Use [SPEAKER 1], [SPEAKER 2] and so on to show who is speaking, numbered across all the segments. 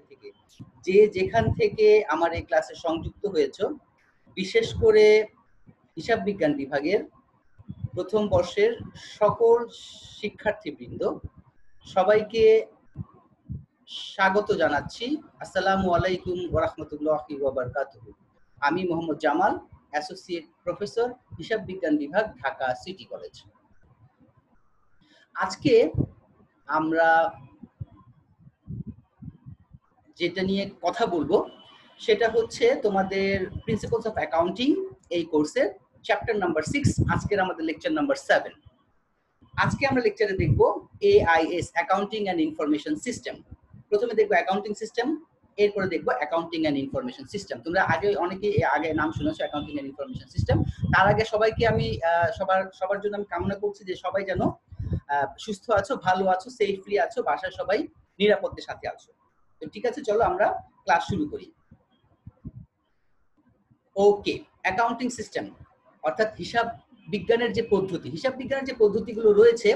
[SPEAKER 1] থেকে যে যেখান থেকে আমার এই ক্লাসে সংযুক্ত হয়েছো, বিশেষ করে হিসাব বিজ্ঞান বিভাগের প্রথম বর্ষের সকল শিক্ষার্থীবৃন্দ, সবাইকে স্বাগত জানাচ্ছি। আসসালামু আলাইকুম ওয়া রাহমাতুল্লাহি ওয়া বারাকাতুহু। আমি মোহাম্মদ জামাল, অ্যাসোসিয়েট প্রফেসর, হিসাব বিজ্ঞান বিভাগ, ঢাকা সিটি কলেজ। আজকে আমরা যেটা নিয়ে কথা বলবো সেটা হচ্ছে তোমাদের প্রিন্সিপালস অফ অ্যাকাউন্টিং এই কোর্সের চ্যাপ্টার নাম্বার 6। আজকের আমাদের লেকচার নাম্বার 7। আজকে আমরা লেকচারে দেখব AIS, accounting and information system. প্রথমে দেখবো অ্যাকাউন্টিং সিস্টেম, এরপরে দেখবো অ্যাকাউন্টিং অ্যান্ড ইনফরমেশন সিস্টেম। তোমরা অনেকে আগে নাম শুনেছো অ্যাকাউন্টিং অ্যান্ড ইনফরমেশন সিস্টেম। তার আগে সবাইকে আমি সবার জন্য আমি কামনা করছি যে সবাই যেন সুস্থ আছো, ভালো আছো, সেফলি আছো, বাসায় সবাই নিরাপত্তার সাথে আছো। তো ঠিক আছে, চলো আমরা ক্লাস শুরু করি। ওকে, অ্যাকাউন্টিং সিস্টেম অর্থাৎ হিসাব বিজ্ঞানের যে পদ্ধতি, হিসাব বিজ্ঞানের যে পদ্ধতিগুলো রয়েছে,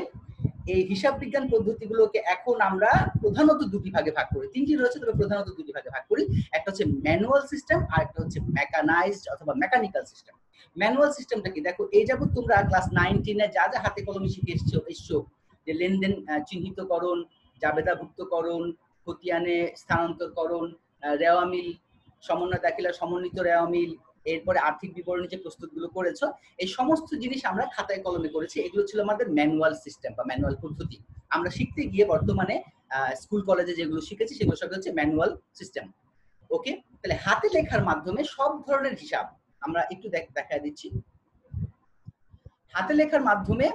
[SPEAKER 1] এই হিসাব বিজ্ঞান পদ্ধতিগুলোকে এখন আমরা প্রধানত দুটি ভাগে ভাগ করি। তিনটি রয়েছে, তবে প্রধানত দুটি ভাগে ভাগ করি। একটা হচ্ছে ম্যানুয়াল সিস্টেম আর একটা হচ্ছে মেকানাইজড অথবা মেকানিক্যাল সিস্টেম। ম্যানুয়াল সিস্টেমটা কি? দেখো, এই যাবত তোমরা ক্লাস 9 10-এ যা যা হাতে কলমে শিখে এসছো যে লেনদেন চিহ্নিতকরণ, জাবেদাভুক্তকরণ, খতিয়ানে স্থানান্তরকরণ, রেওয়া মিল, সমন্বয় দাখিলা সমন্বিত রেওয়া মিল, এরপরে আর্থিক বিবরণী যে প্রস্তুতগুলো করেছো, এই সমস্ত জিনিস আমরা খাতায় কলমে করেছি। এগুলো ছিল আমাদের ম্যানুয়াল সিস্টেম বা ম্যানুয়াল পদ্ধতি। আমরা শিখতে গিয়ে বর্তমানে স্কুল কলেজে যেগুলো শিখেছি সেগুলো সব হচ্ছে ম্যানুয়াল সিস্টেম। ওকে, তাহলে হাতে লেখার মাধ্যমে সব ধরনের হিসাব আমরা একটু দেখা দিচ্ছি। হাতে লেখার মাধ্যমে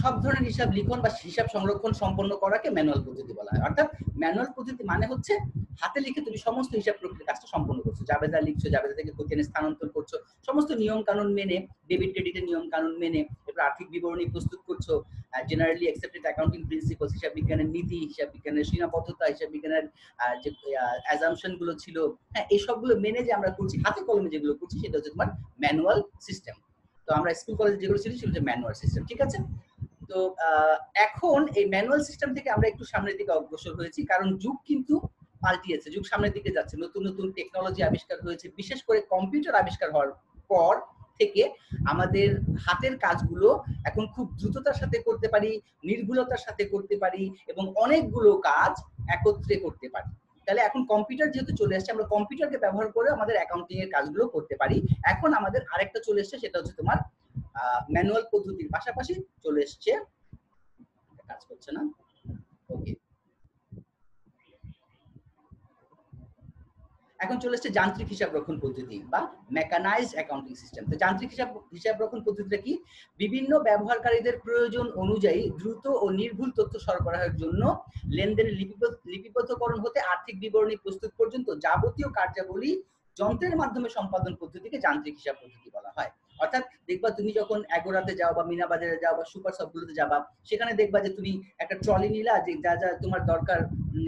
[SPEAKER 1] সব ধরনের হিসাব লিখন বা হিসাব সংরক্ষণ সম্পন্ন করাকে ম্যানুয়াল পদ্ধতি বলা হয়। অর্থাৎ ম্যানুয়াল পদ্ধতি মানে হচ্ছে হাতে লিখে তুমি সমস্ত হিসাব প্রক্রিয়া কাজটা সম্পন্ন করছো। জাবেদা লিখছো, জাবেদা থেকে খতিয়ানে স্থানান্তর করছো, সমস্ত নিয়ম কানুন মেনে, ডেবিট ক্রেডিটের নিয়ম কানুন মেনে, এরপর আর্থিক বিবরণী প্রস্তুত করছো, জেনারেলি অ্যাকসেপ্টেড অ্যাকাউন্টিং প্রিন্সিপালস, হিসাব বিজ্ঞানের নীতি, হিসাব বিজ্ঞানের সীমাবদ্ধতা, হিসাব বিজ্ঞানের যে অ্যাজাম্পশন গুলো ছিল, হ্যাঁ, এই সবগুলো মেনে যে আমরা করছি, হাতে কলমে যেগুলো করছি, সেটা হচ্ছে তোমার ম্যানুয়াল সিস্টেম। তো আমরা স্কুল কলেজে যেগুলো ছিল সেগুলো হচ্ছে ম্যানুয়াল সিস্টেম। ঠিক আছে, তো এখন এই ম্যানুয়াল সিস্টেম থেকে আমরা একটু সামনের দিকে অগ্রসর হয়েছি, কারণ যুগ কিন্তু পাল্টিয়েছে, যুগ সামনের দিকে যাচ্ছে, নতুন নতুন টেকনোলজি আবিষ্কার হয়েছে। বিশেষ করে কম্পিউটার আবিষ্কার হওয়ার পর থেকে আমাদের হাতের কাজগুলো এখন খুব দ্রুততার সাথে করতে পারি, নির্ভুলতার সাথে করতে পারি এবং অনেকগুলো কাজ একত্রে করতে পারি। তাহলে এখন কম্পিউটার যেহেতু চলে আসছে, আমরা কম্পিউটারকে ব্যবহার করে আমাদের অ্যাকাউন্টিং এর কাজগুলো করতে পারি। এখন আমাদের আরেকটা চলে এসছে, সেটা হচ্ছে তোমার ম্যানুয়াল পদ্ধতির পাশাপাশি চলে এসছে, কাজ করছে না, ওকে, এখন চলে এসছে যান্ত্রিক হিসাব রক্ষণ পদ্ধতি বা মেকানাইজড অ্যাকাউন্টিং সিস্টেম। তো যান্ত্রিক হিসাব রক্ষণ পদ্ধতিটা কি? বিভিন্ন ব্যবহারকারীদের প্রয়োজন অনুযায়ী দ্রুত ও নির্ভুল তথ্য সরবরাহের জন্য লেনদেনের লিপিবদ্ধকরণ হতে আর্থিক বিবরণী প্রস্তুত পর্যন্ত যাবতীয় কার্যাবলী যন্ত্রের মাধ্যমে সম্পাদন পদ্ধতিকে যান্ত্রিক হিসাব পদ্ধতি বলা হয়। অর্থাৎ দেখবা তুমি যখন এগোরাতে যাও বা মিনা বাজারে যাও বা সুপার শপগুলোতে যাবা, সেখানে দেখবা যে তুমি একটা ট্রলি নিলা, যে যা যা তোমার দরকার,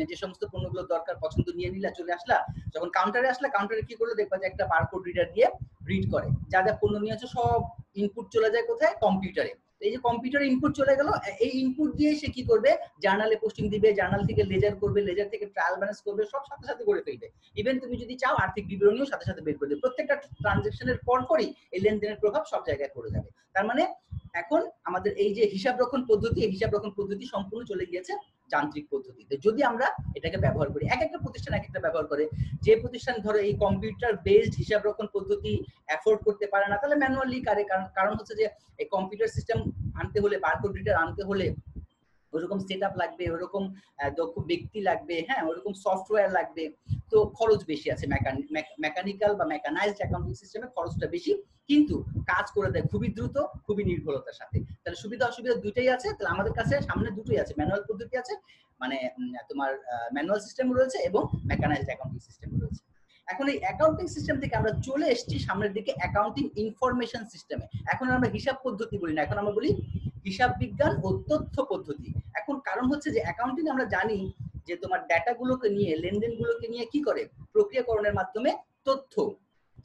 [SPEAKER 1] যে সমস্ত পণ্যগুলো দরকার পছন্দ নিয়ে নিলা, চলে আসলা, যখন কাউন্টারে আসলে কাউন্টারে কি করলো দেখবা যে একটা বারকোড রিডার দিয়ে রিড করে, যা যা পণ্য নিয়ে আছে সব ইনপুট চলে যায় কোথায়? কম্পিউটারে। এই যে কম্পিউটারে ইনপুট চলে গেল, এই ইনপুট দিয়ে সে কি করবে? জার্নালে পোস্টিং দিবে, জার্নাল থেকে লেজার করবে, লেজার থেকে ট্রায়াল ব্যালেন্স করবে, সব সাথে সাথে করে ফেলবে। ইভেন তুমি যদি চাও আর্থিক বিবরণীও সাথে সাথে বের করে দেবে। প্রত্যেকটা ট্রানজাকশনের পরপরই এই লেনদেনের প্রভাব সব জায়গায় পড়ে যাবে। তার মানে এখন আমাদের এই যে হিসাব রক্ষণ পদ্ধতি, এই হিসাব রক্ষণ পদ্ধতি সম্পূর্ণ চলে গিয়েছে যান্ত্রিক পদ্ধতিতে। যদি আমরা এটাকে ব্যবহার করি, এক একটা প্রতিষ্ঠান এক একটা ব্যবহার করে। যে প্রতিষ্ঠান ধরো এই কম্পিউটার বেসড হিসাব রক্ষণ পদ্ধতি অ্যাফোর্ড করতে পারে না, তাহলে ম্যানুয়ালি করে। কারণ হচ্ছে যে এই কম্পিউটার সিস্টেম আনতে হলে, বারকোড রিডার আনতে হলে ওরকম সেটআপ লাগবে, ওরকম দক্ষ ব্যক্তি লাগবে, হ্যাঁ, ওরকম সফটওয়্যার লাগবে, তো খরচ বেশি আছে। মেকানিক্যাল বা মেকানাইজড অ্যাকাউন্টিং সিস্টেমে খরচটা বেশি, কিন্তু কাজ করে দেয় খুবই দ্রুত, খুবই নির্ভুলতার সাথে। তাহলে সুবিধা অসুবিধা দুইটাই আছে। তাহলে আমাদের কাছে সামনে দুটোই আছে, ম্যানুয়াল পদ্ধতি আছে, মানে তোমার ম্যানুয়াল সিস্টেম রয়েছে এবং মেকানাইজড অ্যাকাউন্টিং সিস্টেম রয়েছে। এখন এই অ্যাকাউন্টিং সিস্টেম থেকে আমরা চলে এসেছি সামনের দিকে অ্যাকাউন্টিং ইনফরমেশন সিস্টেমে। এখন আমরা হিসাব পদ্ধতি বলি না, এখন আমরা বলি হিসাব বিজ্ঞান ও তথ্য পদ্ধতি। এখন কারণ হচ্ছে যে অ্যাকাউন্টিং আমরা জানি যে তোমার ডেটাগুলোকে নিয়ে, লেনদেনগুলোকে নিয়ে কি করে? প্রক্রিয়াকরণের মাধ্যমে তথ্য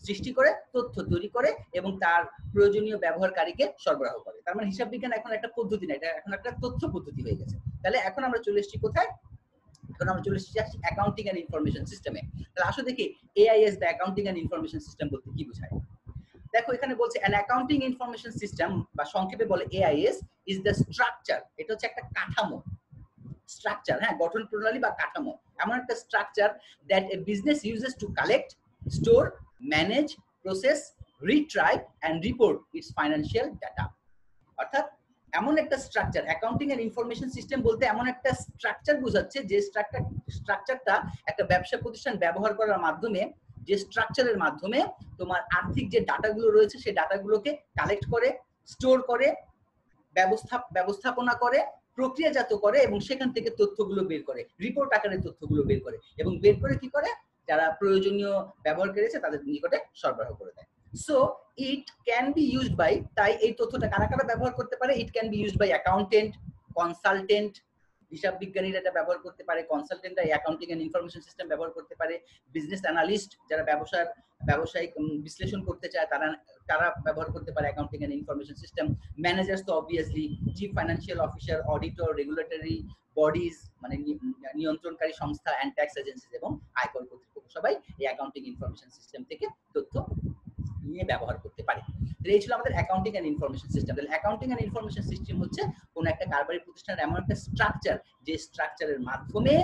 [SPEAKER 1] সৃষ্টি করে, তথ্য তৈরি করে এবং তার প্রয়োজনীয় ব্যবহারকারীকে সরবরাহ করে। তার মানে হিসাব বিজ্ঞান এখন একটা পদ্ধতি না, এটা এখন একটা তথ্য পদ্ধতি হয়ে গেছে। তাহলে এখন আমরা চলে এসেছি কোথায়? এখন আমরা চলে এসেছি অ্যাকাউন্টিং এন্ড ইনফরমেশন সিস্টেমে। তাহলে আসলে দেখি এআইএস বা অ্যাকাউন্টিং এন্ড ইনফরমেশন সিস্টেম বলতে কি বোঝায়। দেখো এখানে বলছে অ্যান অ্যাকাউন্টিং ইনফরমেশন সিস্টেম বা সংক্ষেপে বলে এআইএস ইজ দ্য স্ট্রাকচার, এটা হচ্ছে একটা কাঠামো, স্ট্রাকচার, হ্যাঁ, গঠন প্রণালী বা কাঠামো, এমন একটা structure that a business uses to collect, store, manage, process, retrieve and report its financial data. অর্থাৎ এমন একটা structure, accounting and information system বলতে এমন একটা স্ট্রাকচার বোঝাচ্ছে যে স্ট্রাকচারটা একটা ব্যবসা প্রতিষ্ঠান ব্যবহার করার মাধ্যমে, যে স্ট্রাকচারের মাধ্যমে তোমার আর্থিক যে ডাটাগুলো রয়েছে সেই ডাটাগুলোকে কালেক্ট করে, স্টোর করে, ব্যবস্থাপনা করে, প্রক্রিয়াজাত করে এবং সেখান থেকে তথ্যগুলো বের করে, রিপোর্ট আকারে তথ্যগুলো বের করে এবং বের করে কি করে, যারা প্রয়োজনীয় ব্যবহার করেছে তাদের নিকটে সরবরাহ করে দেয়। So it can be used by, তাই এই তথ্যটা কারা কারা ব্যবহার করতে পারে, it can be used by accountant, consultant, হিসাব বিজ্ঞানীরা এটা ব্যবহার করতে পারে, কনসালটেন্টরা অ্যাকাউন্টিং এন্ড ইনফরমেশন সিস্টেম ব্যবহার করতে পারে, বিজনেস অ্যানালিস্ট যারা ব্যবসায়িক বিশ্লেষণ করতে চায় তারা ব্যবহার করতে পারে accounting and information system, managers তো obviously, chief financial officer, auditor, regulatory bodies মানে নিয়ন্ত্রণকারী সংস্থা এন্ড ট্যাক্স এজেন্সিজ এবং আয়কর কর্তৃপক্ষ সবাই এই অ্যাকাউন্টিং ইনফরমেশন সিস্টেম থেকে তথ্য নিয়ে ব্যবহার করতে পারে। এই ছিল আমাদের অ্যাকাউন্টিং এন্ড ইনফরমেশন সিস্টেম। তাহলে অ্যাকাউন্টিং এন্ড ইনফরমেশন সিস্টেম হচ্ছে কোন একটা কারবারি প্রতিষ্ঠানের এমন একটা স্ট্রাকচার যে স্ট্রাকচারের মাধ্যমে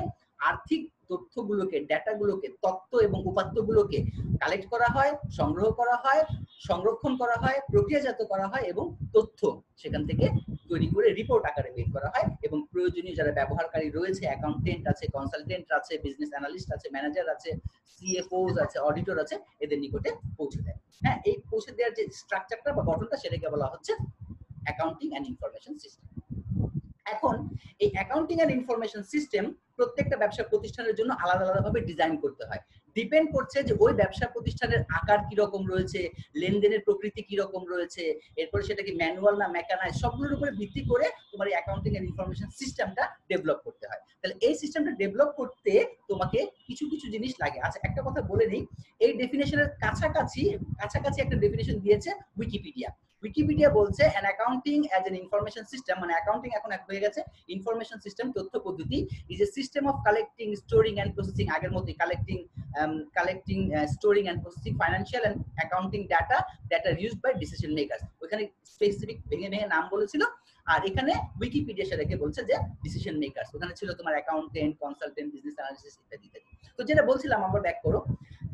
[SPEAKER 1] আর্থিক তথ্যগুলোকে, ডেটাগুলোকে, তথ্য এবং উপাত্তগুলোকে কালেক্ট করা হয়, সংগ্রহ করা হয়, সংরক্ষণ করা হয়, প্রক্রিয়াজাত করা হয় এবং তথ্য সেখান থেকে তৈরি করে রিপোর্ট আকারে বের করা হয় এবং প্রয়োজনীয় যারা ব্যবহারকারী রয়েছে, অ্যাকাউন্টেন্ট আছে, কনসালটেন্ট আছে, বিজনেস অ্যানালিস্ট আছে, ম্যানেজার আছে, সিএফওস আছে, অডিটর আছে, এদের নিকটে পৌঁছে দেয়। হ্যাঁ, এই পৌঁছে দেওয়ার যে স্ট্রাকচারটা বা গঠনটা সেটাকে বলা হচ্ছে অ্যাকাউন্টিং এন্ড ইনফরমেশন সিস্টেম। এখন এই অ্যাকাউন্টিং এন্ড ইনফরমেশন সিস্টেম প্রত্যেকটা ব্যবসা প্রতিষ্ঠানের জন্য আলাদা আলাদাভাবে ডিজাইন করতে হয়। ডিপেন্ড করছে যে ওই ব্যবসা প্রতিষ্ঠানের আকার কি রকম রয়েছে, লেনদেনের প্রকৃতি কি রকম রয়েছে, এরপরে সেটা কি ম্যানুয়াল না মেকানাইজ, সবগুলোর উপরে ভিত্তি করে তোমার এই অ্যাকাউন্টিং এন্ড ইনফরমেশন সিস্টেমটা ডেভেলপ করতে হয়। তাহলে এই সিস্টেমটা ডেভেলপ করতে তোমাকে কিছু কিছু জিনিস লাগে। আচ্ছা, একটা কথা বলে নেই, এই ডেফিনেশনের কাছাকাছি একটা ডেফিনেশন দিয়েছে উইকিপিডিয়া। উইকিপিডিয়া বলছে an accounting as an information system, মানে অ্যাকাউন্টিং এখন এক হয়ে গেছে ইনফরমেশন সিস্টেম, তথ্য পদ্ধতি, is a system of collecting, storing and processing, আগের মতোই collecting, storing and processing financial and accounting data that are used by decision makers. ওখানে স্পেসিফিক ভেঙে ভেঙে নাম বলেছিল, আর এখানে উইকিপিডিয়া সেটাকে বলছে যে ডিসিশন মেকার্স। ওখানে ছিল তোমার অ্যাকাউন্টেন্ট, কনসালটেন্ট, বিজনেস অ্যানালিস্ট ইত্যাদি ইত্যাদি। তো যেটা বলছিলাম, আমরা ব্যাক করো,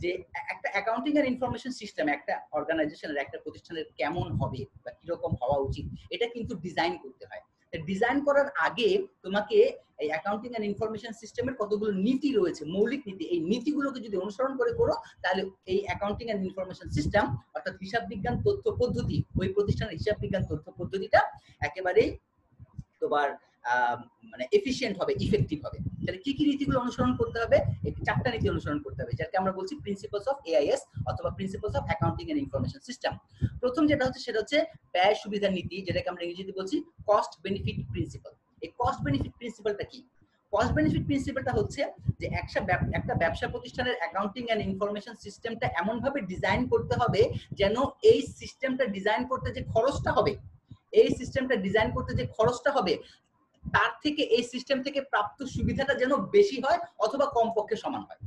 [SPEAKER 1] যে একটা অ্যাকাউন্টিং এন্ড ইনফরমেশন সিস্টেম একটা অর্গানাইজেশনের, একটা প্রতিষ্ঠানের কেমন হবে বা কিরকম হওয়া উচিত, এটা কিন্তু ডিজাইন করতে হয়। ডিজাইন করার আগে তোমাকে এই অ্যাকাউন্টিং এন্ড ইনফরমেশন সিস্টেমের কতগুলো নীতি রয়েছে, মৌলিক নীতি, এই নীতিগুলোকে যদি অনুসরণ করে করো, তাহলে এই অ্যাকাউন্টিং এন্ড ইনফরমেশন সিস্টেম অর্থাৎ হিসাব বিজ্ঞান তথ্য পদ্ধতি, ওই প্রতিষ্ঠানের হিসাব বিজ্ঞান তথ্য পদ্ধতিটা একেবারেই তোমার মানে এফিশিয়েন্ট হবে, ইফেক্টিভ হবে। তাহলে কি কি নীতিগুলো অনুসরণ করতে হবে? এই চারটা নীতি অনুসরণ করতে হবে, যাকে আমরা বলছি প্রিন্সিপালস অফ এআইএস অথবা principles of accounting and information system. প্রথম যেটা হচ্ছে সেটা হচ্ছে ব্যয় সুবিধা নীতি, যেটাকে আমরা ইংরেজিতে বলছি কস্ট বেনিফিট প্রিন্সিপাল। এই কস্ট বেনিফিট প্রিন্সিপালটা কি? কস্ট বেনিফিট প্রিন্সিপালটা হচ্ছে যে একটা ব্যবসা প্রতিষ্ঠানের অ্যাকাউন্টিং এন্ড ইনফরমেশন সিস্টেমটা এমন ভাবে ডিজাইন করতে হবে যেন এই সিস্টেমটা ডিজাইন করতে যে খরচটা হবে, তার থেকে এই সিস্টেম থেকে প্রাপ্ত সুবিধাটা যেন বেশি হয় অথবা কমপক্ষে সমান হয়।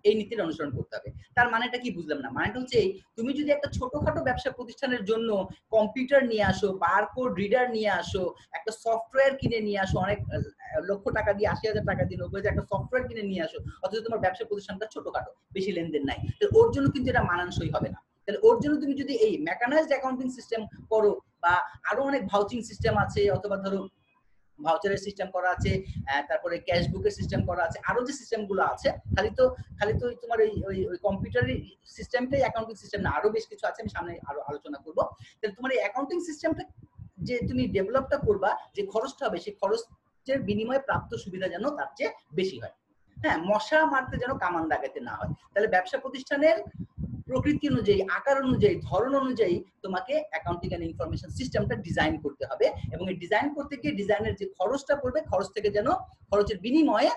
[SPEAKER 1] এই নীতির অনুসরণ করতে হবে। তার মানেটা কি বুঝলাম না। মানেটা হচ্ছে তুমি যদি একটা ছোটখাটো ব্যবসা প্রতিষ্ঠানের জন্য কম্পিউটার নিয়ে আসো, বারকোড রিডার নিয়ে আসো, একটা সফটওয়্যার কিনে নিয়ে আসো, অনেক লক্ষ টাকা দিয়ে, ৮০,০০০ টাকা দিয়ে, ৯০,০০০ একটা সফটওয়্যার কিনে নিয়ে আসো, অথচ তোমার ব্যবসা প্রতিষ্ঠানটা ছোটখাটো, বেশি লেনদেন নাই, তাহলে ওর জন্য কিন্তু এটা মানানসই হবে না। তাহলে ওর জন্য তুমি যদি এই মেকানাইজড অ্যাকাউন্টিং সিস্টেম করো, বা আরো অনেক ভাউচিং সিস্টেম আছে, অথবা ধরো ভাউচারের সিস্টেম করা আছে, তারপরে ক্যাশ বুকের সিস্টেম করা আছে, আরো যে সিস্টেমগুলো আছে, খালি তো তোমার ওই কম্পিউটারের সিস্টেমটাই অ্যাকাউন্টিং সিস্টেম না, আরো বেশ কিছু আছে, আমি সামনে আরো আলোচনা করব। তাহলে তোমার এই অ্যাকাউন্টিং সিস্টেমটা যে তুমি ডেভেলপটা করবা, যে খরচটা হবে, সেই খরচের বিনিময়ে প্রাপ্ত সুবিধা যেন তার চেয়ে বেশি হয়। হ্যাঁ, মশা মারতে যেন কামান দাগাতে না হয়। তাহলে ব্যবসা প্রতিষ্ঠানের প্রকৃতি অনুযায়ী, আকার অনুযায়ী, ধরন অনুযায়ী তোমাকে অ্যাকাউন্টিং এন্ড ইনফরমেশন সিস্টেমটা ডিজাইন করতে হবে, এবং এই ডিজাইন করতে গিয়ে ডিজাইনের যে খরচটা পড়বে, খরচ থেকে যেন, খরচের বিনিময়ে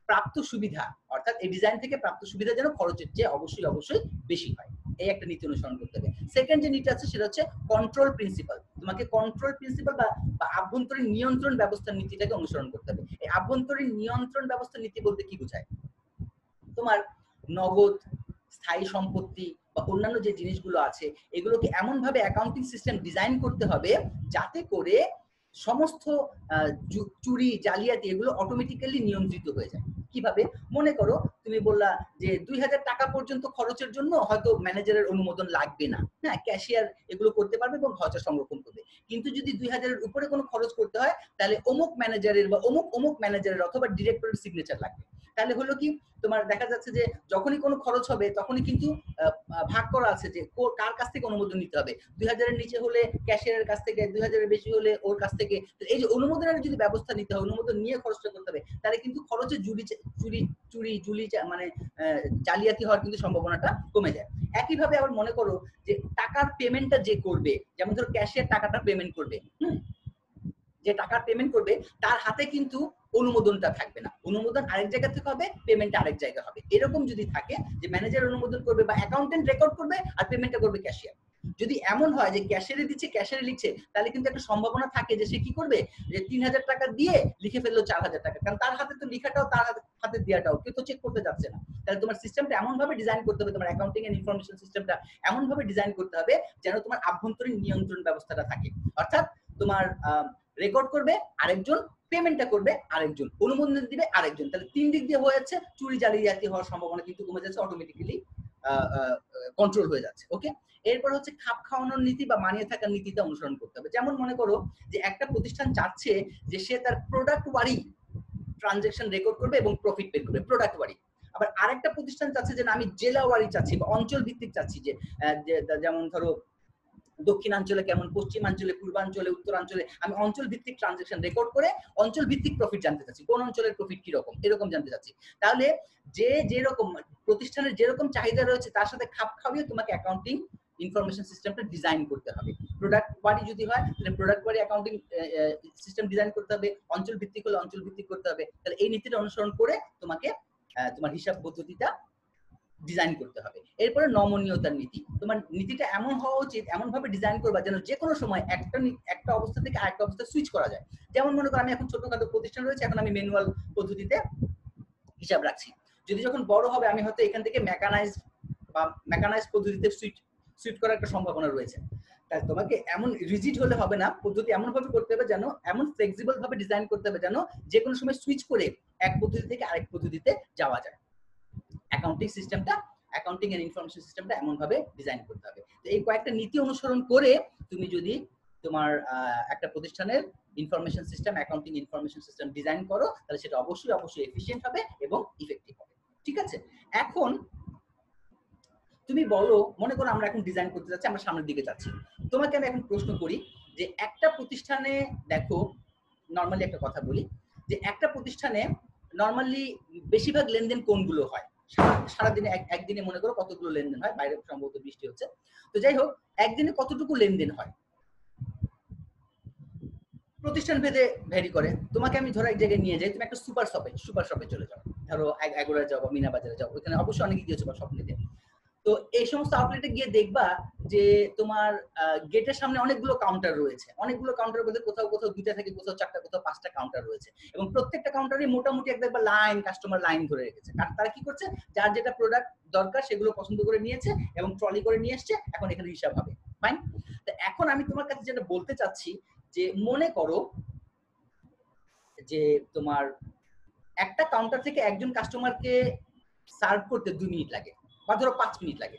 [SPEAKER 1] প্রাপ্ত সুবিধা, অর্থাৎ এই ডিজাইন থেকে প্রাপ্ত সুবিধা যেন খরচের চেয়ে অবশ্যই বেশি হয়, এই একটা নীতি অনুসরণ করতে হবে। সেকেন্ড যে নীতি আছে সেটা হচ্ছে কন্ট্রোল প্রিন্সিপাল। তোমাকে কন্ট্রোল প্রিন্সিপাল বা আভ্যন্তরীণ নিয়ন্ত্রণ ব্যবস্থার নীতিটাকে অনুসরণ করতে হবে। এই আভ্যন্তরীণ নিয়ন্ত্রণ ব্যবস্থার নীতি বলতে কি বোঝায়? তোমার নগদ, স্থায়ী সম্পত্তি বা অন্যান্য যে জিনিসগুলো আছে এগুলোকে এমন ভাবে অ্যাকাউন্টিং সিস্টেম ডিজাইন করতে হবে যাতে করে সমস্ত চুরি, জালিয়াতি এগুলো অটোমেটিক্যালি নিয়ন্ত্রিত হয়ে যায়। কিভাবে? মনে করো তুমি বললা যে 2000 টাকা পর্যন্ত খরচের জন্য হয়তো ম্যানেজারের অনুমোদন লাগবে না, হ্যাঁ, ক্যাশিয়ার এগুলো করতে পারবে এবং ভাউচার সংরক্ষণ করবে। কিন্তু যদি 2000 এর উপরে কোনো খরচ করতে হয় তাহলে অমুক ম্যানেজারের বা অমুক ম্যানেজারের অথবা ডিরেক্টরের সিগনেচার লাগবে। তাহলে হলো কি, তোমার দেখা যাচ্ছে যে যখনই কোনো খরচ হবে তখনই কিন্তু ভাগ করা আছে যে কার কাছ থেকে অনুমোদন নিতে হবে। 2000 এর নিচে হলে ক্যাশিয়ারের কাছ থেকে, 2000 এর বেশি হলে ওর কাছ থেকে। এই যে অনুমোদনের যদি ব্যবস্থা নিতে হয়, অনুমোদন নিয়ে খরচটা করতে হবে, তাহলে কিন্তু খরচে চুরি মানে জালিয়াতি হওয়ার কিন্তু সম্ভাবনাটা কমে যায়। একইভাবে আবার মনে করো যে টাকার পেমেন্টটা যে করবে, যেমন ধরো ক্যাশিয়ার টাকাটা পেমেন্ট করবে, যে টাকা পেমেন্ট করবে তার হাতে কিন্তু অনুমোদনটা থাকবে না, অনুমোদন আরেক জায়গা থেকে হবে, পেমেন্ট আরেক জায়গা হবে। এরকম যদি থাকে যে ম্যানেজার অনুমোদন করবে বা অ্যাকাউন্টেন্ট রেকর্ড করবে আর পেমেন্টটা করবে ক্যাশিয়ার, যদি এমন হয় যে ক্যাশিয়ারে দিচ্ছে ক্যাশিয়ারে লিখছে, তাহলে কিন্তু একটা সম্ভাবনা থাকে যে সে কি করবে, যে 3000 টাকা দিয়ে লিখে ফেললো 4000 টাকা, কারণ তার হাতে তো লিখাটাও তার হাতে দেওয়াটাও কেউ তো চেক করতে যাচ্ছে না। তাহলে তোমার সিস্টেমটা এমন ভাবে ডিজাইন করতে হবে, তোমার অ্যাকাউন্টিং এন্ড ইনফরমেশন সিস্টেমটা এমন ভাবে ডিজাইন করতে হবে যেন তোমার আভ্যন্তরীণ নিয়ন্ত্রণ ব্যবস্থাটা থাকে। অর্থাৎ তোমার রেকর্ড করবে আরেকজন, পেমেন্টটা করবে আরেকজন, অনুমোদন দিবে আরেকজন, তাহলে 3 দিক দিয়ে হয়ে যাচ্ছে, চুরি জালিয়াতি হওয়ার সম্ভাবনা কিন্তু কমে যাচ্ছে, অটোমেটিক্যালি কন্ট্রোল হয়ে যাচ্ছে। ওকে, এরপর হচ্ছে খাপ খাওয়ানোর নীতি বা মানিয়ে থাকার নীতিটা অনুসরণ করতে হবে। যেমন মনে করো যে একটা প্রতিষ্ঠান চাচ্ছে যে সে তার প্রোডাক্ট ওয়ারি ট্রানজাকশন রেকর্ড করবে এবং প্রফিট বের করবে, প্রোডাক্ট ওয়ারি। আবার আরেকটা প্রতিষ্ঠান চাচ্ছে যে না, আমি জেলা ওয়ারি চাচ্ছি বা অঞ্চল ভিত্তিক চাচ্ছি, যে যেমন ধরো দক্ষিণাঞ্চলে কেমন, পশ্চিমাঞ্চলে, পূর্বাঞ্চলে, উত্তরাঞ্চলে আমি অঞ্চল ভিত্তিক ট্রানজাকশন রেকর্ড করে অঞ্চল ভিত্তিক প্রফিট জানতে চাচ্ছি, কোন অঞ্চলের প্রফিট কি রকম এরকম জানতে চাচ্ছি। তাহলে যেরকম প্রতিষ্ঠানের যেরকম চাহিদা রয়েছে তার সাথে খাপ খাইয়ে তোমাকে অ্যাকাউন্টিং ইনফরমেশন সিস্টেমটা ডিজাইন করতে হবে। প্রোডাক্ট ওয়ারি যদি হয় তাহলে প্রোডাক্ট ওয়ারি অ্যাকাউন্টিং সিস্টেম ডিজাইন করতে হবে, অঞ্চল ভিত্তিক হলে অঞ্চল ভিত্তিক করতে হবে। তাহলে এই নীতিটা অনুসরণ করে তোমাকে তোমার হিসাব পদ্ধতিটা ডিজাইন করতে হবে। এরপরে নমনীয়তার নীতি, তোমার নীতিটা এমন হওয়া উচিত, এমন ভাবে ডিজাইন করবা যেন যে কোনো সময় একটা অবস্থা থেকে আরেকটা অবস্থা সুইচ করা যায়। যেমন মনে করো আমি এখন ছোটখাটো প্রতিষ্ঠান রয়েছে, এখন আমি ম্যানুয়াল পদ্ধতিতে হিসাব রাখছি, যদি যখন বড় হবে আমি হয়তো এখান থেকে মেকানাইজ পদ্ধতিতে সুইচ করার একটা সম্ভাবনা রয়েছে। তাই তোমাকে এমন রিজিড হলে হবে না, পদ্ধতি এমন ভাবে করতে হবে যেন, এমন ফ্লেক্সিবল ভাবে ডিজাইন করতে হবে যেন যে কোনো সময় সুইচ করে এক পদ্ধতি থেকে আরেক পদ্ধতিতে যাওয়া যায়। অ্যাকাউন্টিং সিস্টেমটা, অ্যাকাউন্টিং এন্ড ইনফরমেশন সিস্টেমটা এমন ভাবে ডিজাইন করতে হবে। তো এই কয়েকটা নীতি অনুসরণ করে তুমি যদি তোমার একটা প্রতিষ্ঠানের information system, accounting information system design করো, তাহলে সেটা অবশ্যই এফিশিয়েন্ট হবে এবং ইফেক্টিভ হবে। ঠিক আছে, এখন তুমি বলো, মনে করো আমরা এখন ডিজাইন করতে যাচ্ছি, আমরা সামনের দিকে যাচ্ছি, তোমাকে আমি এখন প্রশ্ন করি যে একটা প্রতিষ্ঠানে, দেখো নর্মালি একটা কথা বলি যে একটা প্রতিষ্ঠানে নর্মালি বেশিরভাগ লেনদেন কোনগুলো হয়? সারাদিনে একদিনে মনে করো কতগুলো লেনদেন হয়, বাইরে সম্ভবত বৃষ্টি হচ্ছে, তো যাই হোক একদিনে কতটুকু লেনদেন হয় প্রতিষ্ঠান ভেদে ভ্যারি করে। তোমাকে আমি ধরো এক জায়গায় নিয়ে যাই, তুমি একটা সুপার শপে চলে যাও, ধরো এগোরা যাও বা মিনা বাজারে যাও, ওখানে অবশ্যই অনেকে গিয়েছো বা স্বপ্নেতে। তো এই সমস্ত আউটলেটে গিয়ে দেখবা যে তোমার গেটের সামনে অনেকগুলো কাউন্টার রয়েছে, অনেকগুলো কাউন্টার বলতে কোথাও 2টা থেকে কোথাও 4টা কোথাও 5টা কাউন্টার রয়েছে, এবং প্রত্যেকটা কাউন্টারে মোটামুটি একবার লাইন, কাস্টমার লাইন ধরে রেখেছে, কারণ তারা কি করছে, যার যেটা প্রোডাক্ট দরকার সেগুলো পছন্দ করে নিয়েছে এবং ট্রলি করে নিয়ে এসছে, এখন এখানে হিসাব হবে। ফাইন, তো এখন আমি তোমার কাছে যেটা বলতে চাচ্ছি যে মনে করো যে তোমার একটা কাউন্টার থেকে একজন কাস্টমারকে সার্ভ করতে 2 মিনিট লাগে বা ধরো 5 মিনিট লাগে,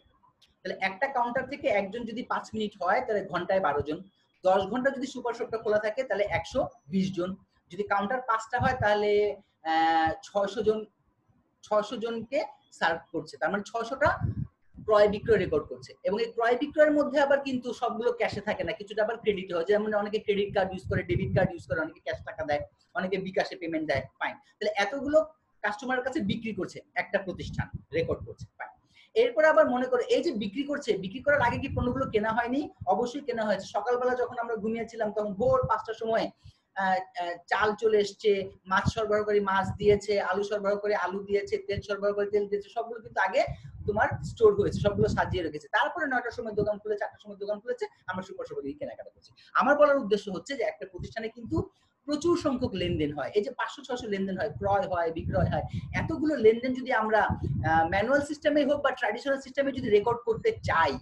[SPEAKER 1] তাহলে একটা কাউন্টার থেকে একজন যদি 5 মিনিট হয় তাহলে ঘন্টায় 12 জন, 10 ঘন্টা যদি সুপার শপটা খোলা থাকে তাহলে 120 জন, যদি কাউন্টার 5টা হয় তাহলে 600 জনকে সার্ভ করছে, তার মানে 600টা ক্রয় বিক্রয় রেকর্ড করছে। এবং এই ক্রয় বিক্রয়ের মধ্যে আবার কিন্তু সবগুলো ক্যাশে থাকে না, কিছুটা আবার ক্রেডিট হয়, যেমন অনেকে ক্রেডিট কার্ড ইউজ করে, ডেবিট কার্ড ইউজ করে, অনেকে ক্যাশ টাকা দেয়, অনেকে বিকাশে পেমেন্ট দেয়। ফাইন, তাহলে এতগুলো কাস্টমারের কাছে বিক্রি করছে একটা প্রতিষ্ঠান, রেকর্ড করছে। ফাইন, এরপরে আবার মনে করে এই যে বিক্রি করছে, বিক্রি করার আগে কি পণ্যগুলো কেনা হয়নি? অবশ্যই কেনা হয়েছে। সকালবেলা যখন আমরা ঘুমিয়েছিলাম তখন ভোর 5টার সময় চাল চলে এসছে, মাছ সরবরাহকারী মাছ দিয়েছে, আলু সরবরাহকারী আলু দিয়েছে, তেল সরবরাহকারী তেল দিয়েছে, সবগুলো কিন্তু আগে তোমার স্টোর হয়েছে, সবগুলো সাজিয়ে রেখেছে। তারপরে 9টার সময় দোকান খুলে, 4টার সময় দোকান খুলেছে, আমরা সুপার শপে গিয়ে কেনাকাটা করছি। আমার বলার উদ্দেশ্য হচ্ছে যে একটা প্রতিষ্ঠানে কিন্তু প্রচুর সংখ্যক লেনদেন হয়। এই যে 500-600 লেনদেন হয়, ক্রয় হয়, বিক্রয় হয়, এতগুলো লেনদেন যদি আমরা ম্যানুয়াল সিস্টেমে হোক বা ট্র্যাডিশনাল সিস্টেমে যদি রেকর্ড করতে চাই,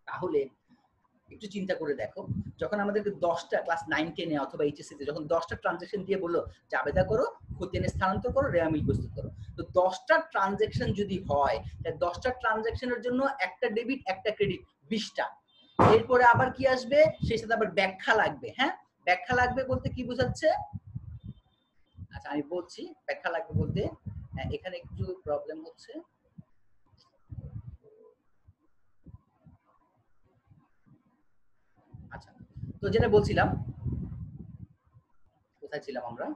[SPEAKER 1] তাহলে একটু চিন্তা করে দেখো, যখন আমাদেরকে 10টা ক্লাস 9-10 অথবা এইচএসসি তে যখন 10টা ট্রানজাকশন দিয়ে বললো জাবেদা করো, খতিয়ানে স্থানান্তর করো, রেয়ামিল প্রস্তুত করো, তো 10টা ট্রানজাকশন যদি হয়, তাহলে 10টা ট্রানজাকশনের জন্য একটা ডেবিট একটা ক্রেডিট, 20টা। এরপরে আবার কি আসবে, সেই সাথে আবার ব্যাখ্যা লাগবে। হ্যাঁ, ব্যাখ্যা লাগবে বলতে কি বোঝাচ্ছে? আচ্ছা আমি বলছি, ব্যাখ্যা লাগবে বলতে এখানে একটু প্রবলেম হচ্ছে। আচ্ছা, তো যেটা বলছিলাম, কোথায় ছিলাম আমরা?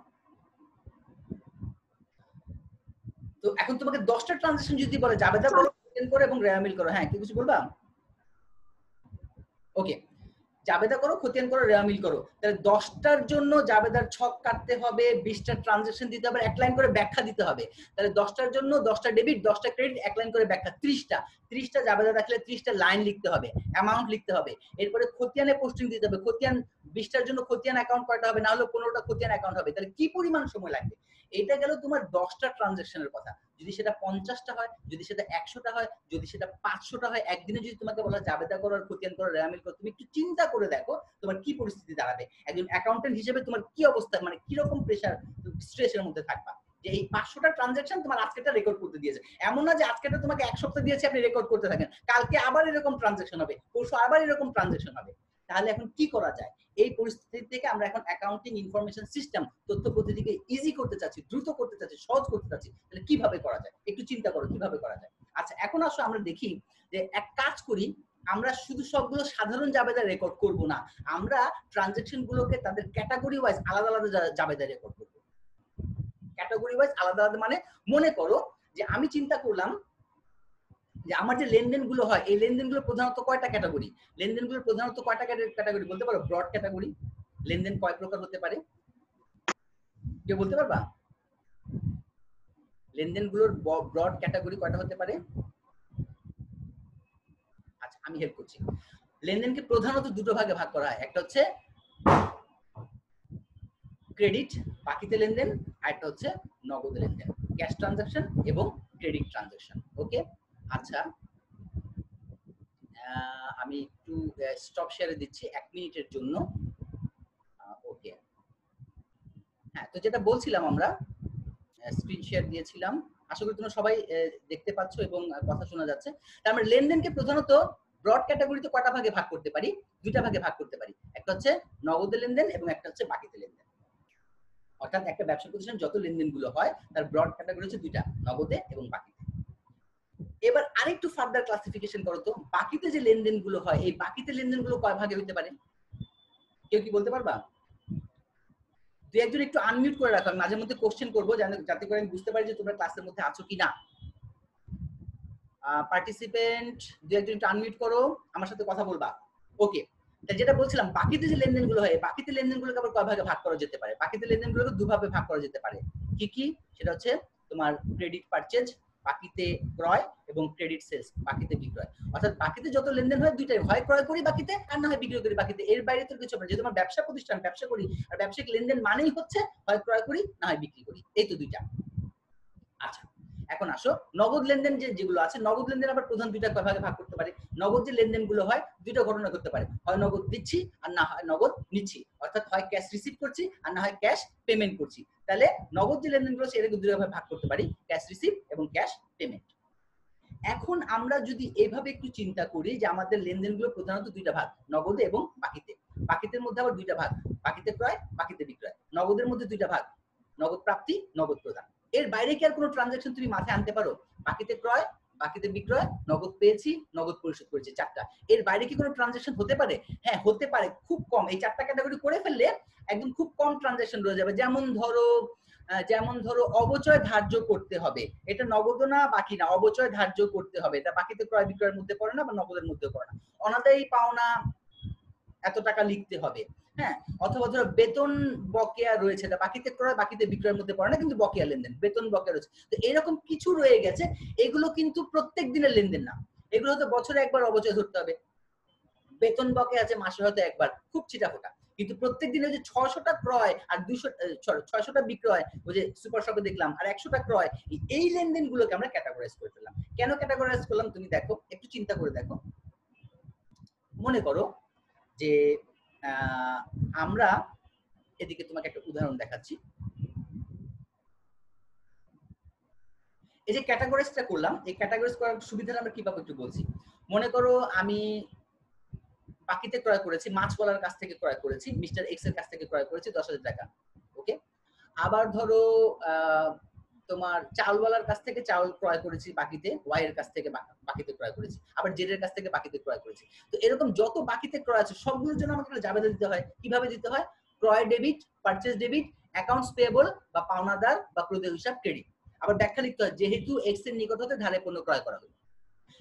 [SPEAKER 1] তো এখন তোমাকে 10টা ট্রানজাকশন যদি বলে জাবেদা করো, খতিয়ান করো এবং রেয়ামিল করো, হ্যাঁ কি কিছু বলবা? ওকে, জাবেদা করো, খতিয়ান করো, রেয়ামিল করো, তাহলে 10টার জন্য জাবেদার ছক কাটতে হবে, 20টা ট্রানজাকশন দিতে হবে, এক লাইন করে ব্যাখ্যা দিতে হবে। তাহলে 10টার জন্য 10টা ডেবিট, 10টা ক্রেডিট, এক লাইন করে ব্যাখ্যা, 30টা জাবেদা রাখলে 30টা লাইন লিখতে হবে, অ্যামাউন্ট লিখতে হবে। এরপরে খতিয়ানে পোস্টিং দিতে হবে, খতিয়ান 20টার জন্য খতিয়ান অ্যাকাউন্ট কয়টা হবে, না হলে 15টা খতিয়ান অ্যাকাউন্ট হবে, তাহলে কি পরিমাণ সময় লাগবে? এটা গেল তোমার 10টা ট্রানজাকশনের কথা। যদি সেটা 50টা হয়, যদি সেটা 100টা হয়, যদি সেটা 500টা হয়, একদিনে যদি তোমাকে বলা জাবেদা করো আর খতিয়ান করো, রেয়ামিল করো, তুমি একটু চিন্তা করে দেখো তোমার কি পরিস্থিতি দাঁড়াবে। একজন অ্যাকাউন্টেন্ট হিসেবে তোমার কি অবস্থা, মানে কি রকম প্রেসার, স্ট্রেসের মধ্যে থাকবা যে এই 500টা ট্রানজাকশন তোমার আজকেটা রেকর্ড করতে দিয়েছে। এমন না যে আজকেটা তোমাকে এক সপ্তাহ দিয়েছে আপনি রেকর্ড করতে থাকেন, কালকে আবার এরকম ট্রানজাকশন হবে, পরশু আবার এরকম ট্রানজাকশন হবে। তাহলে এখন কি করা যায়? এই পরিস্থিতি থেকে আমরা এখন অ্যাকাউন্টিং ইনফরমেশন সিস্টেম, তথ্য পদ্ধতিকে ইজি করতে চাচ্ছি, দ্রুত করতে চাচ্ছি, সহজ করতে চাচ্ছি। তাহলে কিভাবে করা যায়, একটু চিন্তা করো কিভাবে করা যায়। আচ্ছা এখন আসো আমরা দেখি যে এক কাজ করি, আমরা শুধু সবগুলো সাধারণ জাবেদা রেকর্ড করব না, আমরা ট্রানজাকশন গুলোকে তাদের ক্যাটাগরি ওয়াইজ আলাদা আলাদা জাবেদা রেকর্ড করব। ক্যাটাগরি ওয়াইজ আলাদা আলাদা মানে, মনে করো যে আমি চিন্তা করলাম যে আমার যে লেনদেন গুলো হয়, এই লেনদেন গুলো প্রধানত কয়টা ক্যাটাগরি, লেনদেন গুলো প্রধানত কয়টা ক্যাটাগরি বলতে পারো? Broad category. লেনদেন কয় প্রকার হতে পারে, কেউ বলতে পারবা? লেনদেন গুলোর ব্রড ক্যাটাগরি কয়টা হতে পারে? আচ্ছা আমি হেল্প করছি। লেনদেনকে প্রধানত দুটো ভাগে ভাগ করা হয়, একটা হচ্ছে ক্রেডিট বাকিতে লেনদেন, আর একটা হচ্ছে নগদ লেনদেন, ক্যাশ ট্রানজাকশন এবং ক্রেডিট ট্রানজাকশন। ওকে, আচ্ছা আমি একটু স্টপ শেয়ারে দিচ্ছি 1 মিনিটের জন্য। ওকে, হ্যাঁ তো যেটা বলছিলাম আমরা, স্ক্রিন শেয়ার দিয়েছিলাম, আশা করি তোমরা সবাই দেখতে পাচ্ছ এবং কথা শোনা যাচ্ছে। তার মানে লেনদেনকে প্রধানত ব্রড ক্যাটাগরিতে কয়টা ভাগে ভাগ করতে পারি? দুইটা ভাগে ভাগ করতে পারি, একটা হচ্ছে নগদে লেনদেন এবং একটা হচ্ছে বাকিতে লেনদেন। অর্থাৎ একটা ব্যবসা প্রতিষ্ঠান যত লেনদেনগুলো হয় তার ব্রড ক্যাটাগরি হচ্ছে দুইটা, নগদে এবং বাকিতে। এবার আরেকটু ফার্দার ক্লাসিফিকেশন করো তো, বাকিতে যে লেনদেনগুলো হয় এই বাকিতে লেনদেনগুলো কয় ভাগে হতে পারে, কেউ কি বলতে পারবা? দুই একজন একটু আনমিউট করে রাখো, আমি মাঝে মধ্যে কোশ্চেন করবো যাতে করে আমি বুঝতে পারি যে তোমরা ক্লাসের মধ্যে আছো কিনা। পার্টিসিপেন্ট দুই একজন একটু আনমিউট করো, আমার সাথে কথা বলবা। ওকে, যেটা বলছিলাম বাকিতে যে লেনদেনগুলো হয়, বাকিতে লেনদেনগুলোকে আবার কয় ভাগে ভাগ করা যেতে পারে? বাকিতে লেনদেনগুলোকে দুভাবে ভাগ করা যেতে পারে। কি কি? সেটা হচ্ছে তোমার ক্রেডিট পারচেজ বাকিতে ক্রয় এবং ক্রেডিট সেলস বাকিতে বিক্রয়। অর্থাৎ বাকিতে যত লেনদেন হয় দুইটাই, হয় ক্রয় করি বাকিতে আর না হয় বিক্রি করি বাকিতে, এর বাইরে তো কিছু না। যেহেতু আমার ব্যবসা প্রতিষ্ঠান, ব্যবসা করি, আর ব্যবসায়িক লেনদেন মানেই হচ্ছে হয় ক্রয় করি না হয় বিক্রি করি, এই তো দুইটা। আচ্ছা এখন আসো নগদ লেনদেন যেগুলো আছে, নগদ লেনদেন আবার প্রধান দুইটা ভাগে ভাগ করতে পারি। নগদ যে লেনদেন গুলো হয় দুইটা ঘটনা করতে পারে, হয় নগদ দিচ্ছি আর না হয় নগদ নিচ্ছি, অর্থাৎ হয় ক্যাশ রিসিভ করছি আর না হয় ক্যাশ পেমেন্ট করছি। তাহলে নগদ যে লেনদেন গুলো সেটাকে দুইটা ভাগে ভাগ করতে পারি, ক্যাশ রিসিভ এবং ক্যাশ পেমেন্ট। এখন আমরা যদি এভাবে একটু চিন্তা করি যে আমাদের লেনদেনগুলো প্রধানত দুইটা ভাগ, নগদে এবং বাকিতে। বাকিতের মধ্যে আবার দুইটা ভাগ, বাকিতে ক্রয় বাকিতে বিক্রয়। নগদের মধ্যে দুইটা ভাগ, নগদ প্রাপ্তি নগদ প্রদান। এর বাইরে কি আর কোনো ট্রানজাকশন তুমি মাথায় আনতে পারো? বাকিতে ক্রয় বাকিতে বিক্রয়, নগদ পেয়েছি নগদ পরিশোধ করেছি, চারটা। এর বাইরে কি কোনো ট্রানজাকশন হতে পারে? হ্যাঁ হতে পারে, খুব কম। এই চারটা ক্যাটাগরি করে ফেললে একদম খুব কম ট্রানজাকশন রয়ে যাবে। যেমন ধরো অবচয় ধার্য করতে হবে, এটা নগদ না বাকি না, অবচয় ধার্য করতে হবে, এটা বাকিতে ক্রয় বিক্রয়ের মধ্যে পড়ে না বা নগদের মধ্যে পড়ে না। অনাদায়ী পাওনা এত টাকা লিখতে হবে। হ্যাঁ, অথবা ধরো বেতন বকেয়া রয়েছে, বাকিতে ক্রয় বাকিতে বিক্রয়ের মধ্যে পড়ে না, কিন্তু বকেয়া লেনদেন, বেতন বকেয়া রয়েছে। তো এরকম কিছু রয়ে গেছে, এগুলো কিন্তু প্রত্যেক দিনের লেনদেন না, এগুলো তো বছরে একবার অবচয় ধরতে হবে। বেতন বকেয়া আছে মাসে হয়তো একবার, খুব ছিটাফোটা, কিন্তু প্রত্যেক দিনে যে 600টা ক্রয় আর 600টা বিক্রয়, ওই যে সুপার শপে দেখলাম, আর 100টা ক্রয়, এই লেনদেন গুলোকে আমরা ক্যাটাগরাইজ করে ফেললাম। কেন ক্যাটাগরাইজ করলাম তুমি দেখো, একটু চিন্তা করে দেখো। মনে করো যে আমরা এদিকে তোমাকে একটা উদাহরণ দেখাচ্ছি। এই যে ক্যাটাগরাইজটা করলাম, এই ক্যাটাগরাইজ করার সুবিধাটা আমরা কিভাবে একটু বলছি। মনে করো আমি বাকিতে ক্রয় করেছি, মাছওয়ালার কাছ থেকে ক্রয় করেছি, মিস্টার এক্স এর কাছ থেকে ক্রয় করেছি 10,000 টাকা, ওকে। আবার ধরো তোমার চালওয়ালার কাছ থেকে চাল ক্রয় করেছি বাকিতে, ওয়াই এর কাছ থেকে বাকিতে ক্রয় করেছি, আবার জেড এর কাছ থেকে বাকিতে ক্রয় করেছি। তো এরকম যত বাকিতে ক্রয় আছে সবগুলোর জন্য আমাকে একটা জাবেদা দিতে হয়। কিভাবে দিতে হয়? ক্রয় debit, purchase debit, accounts payable বা পাওনাদার বা প্রদেয় হিসাব ক্রেডিট। আবার ব্যাখ্যা লিখতে হয়, যেহেতু এক্স এর নিকট হতে ধারে পণ্য ক্রয় করা হলো।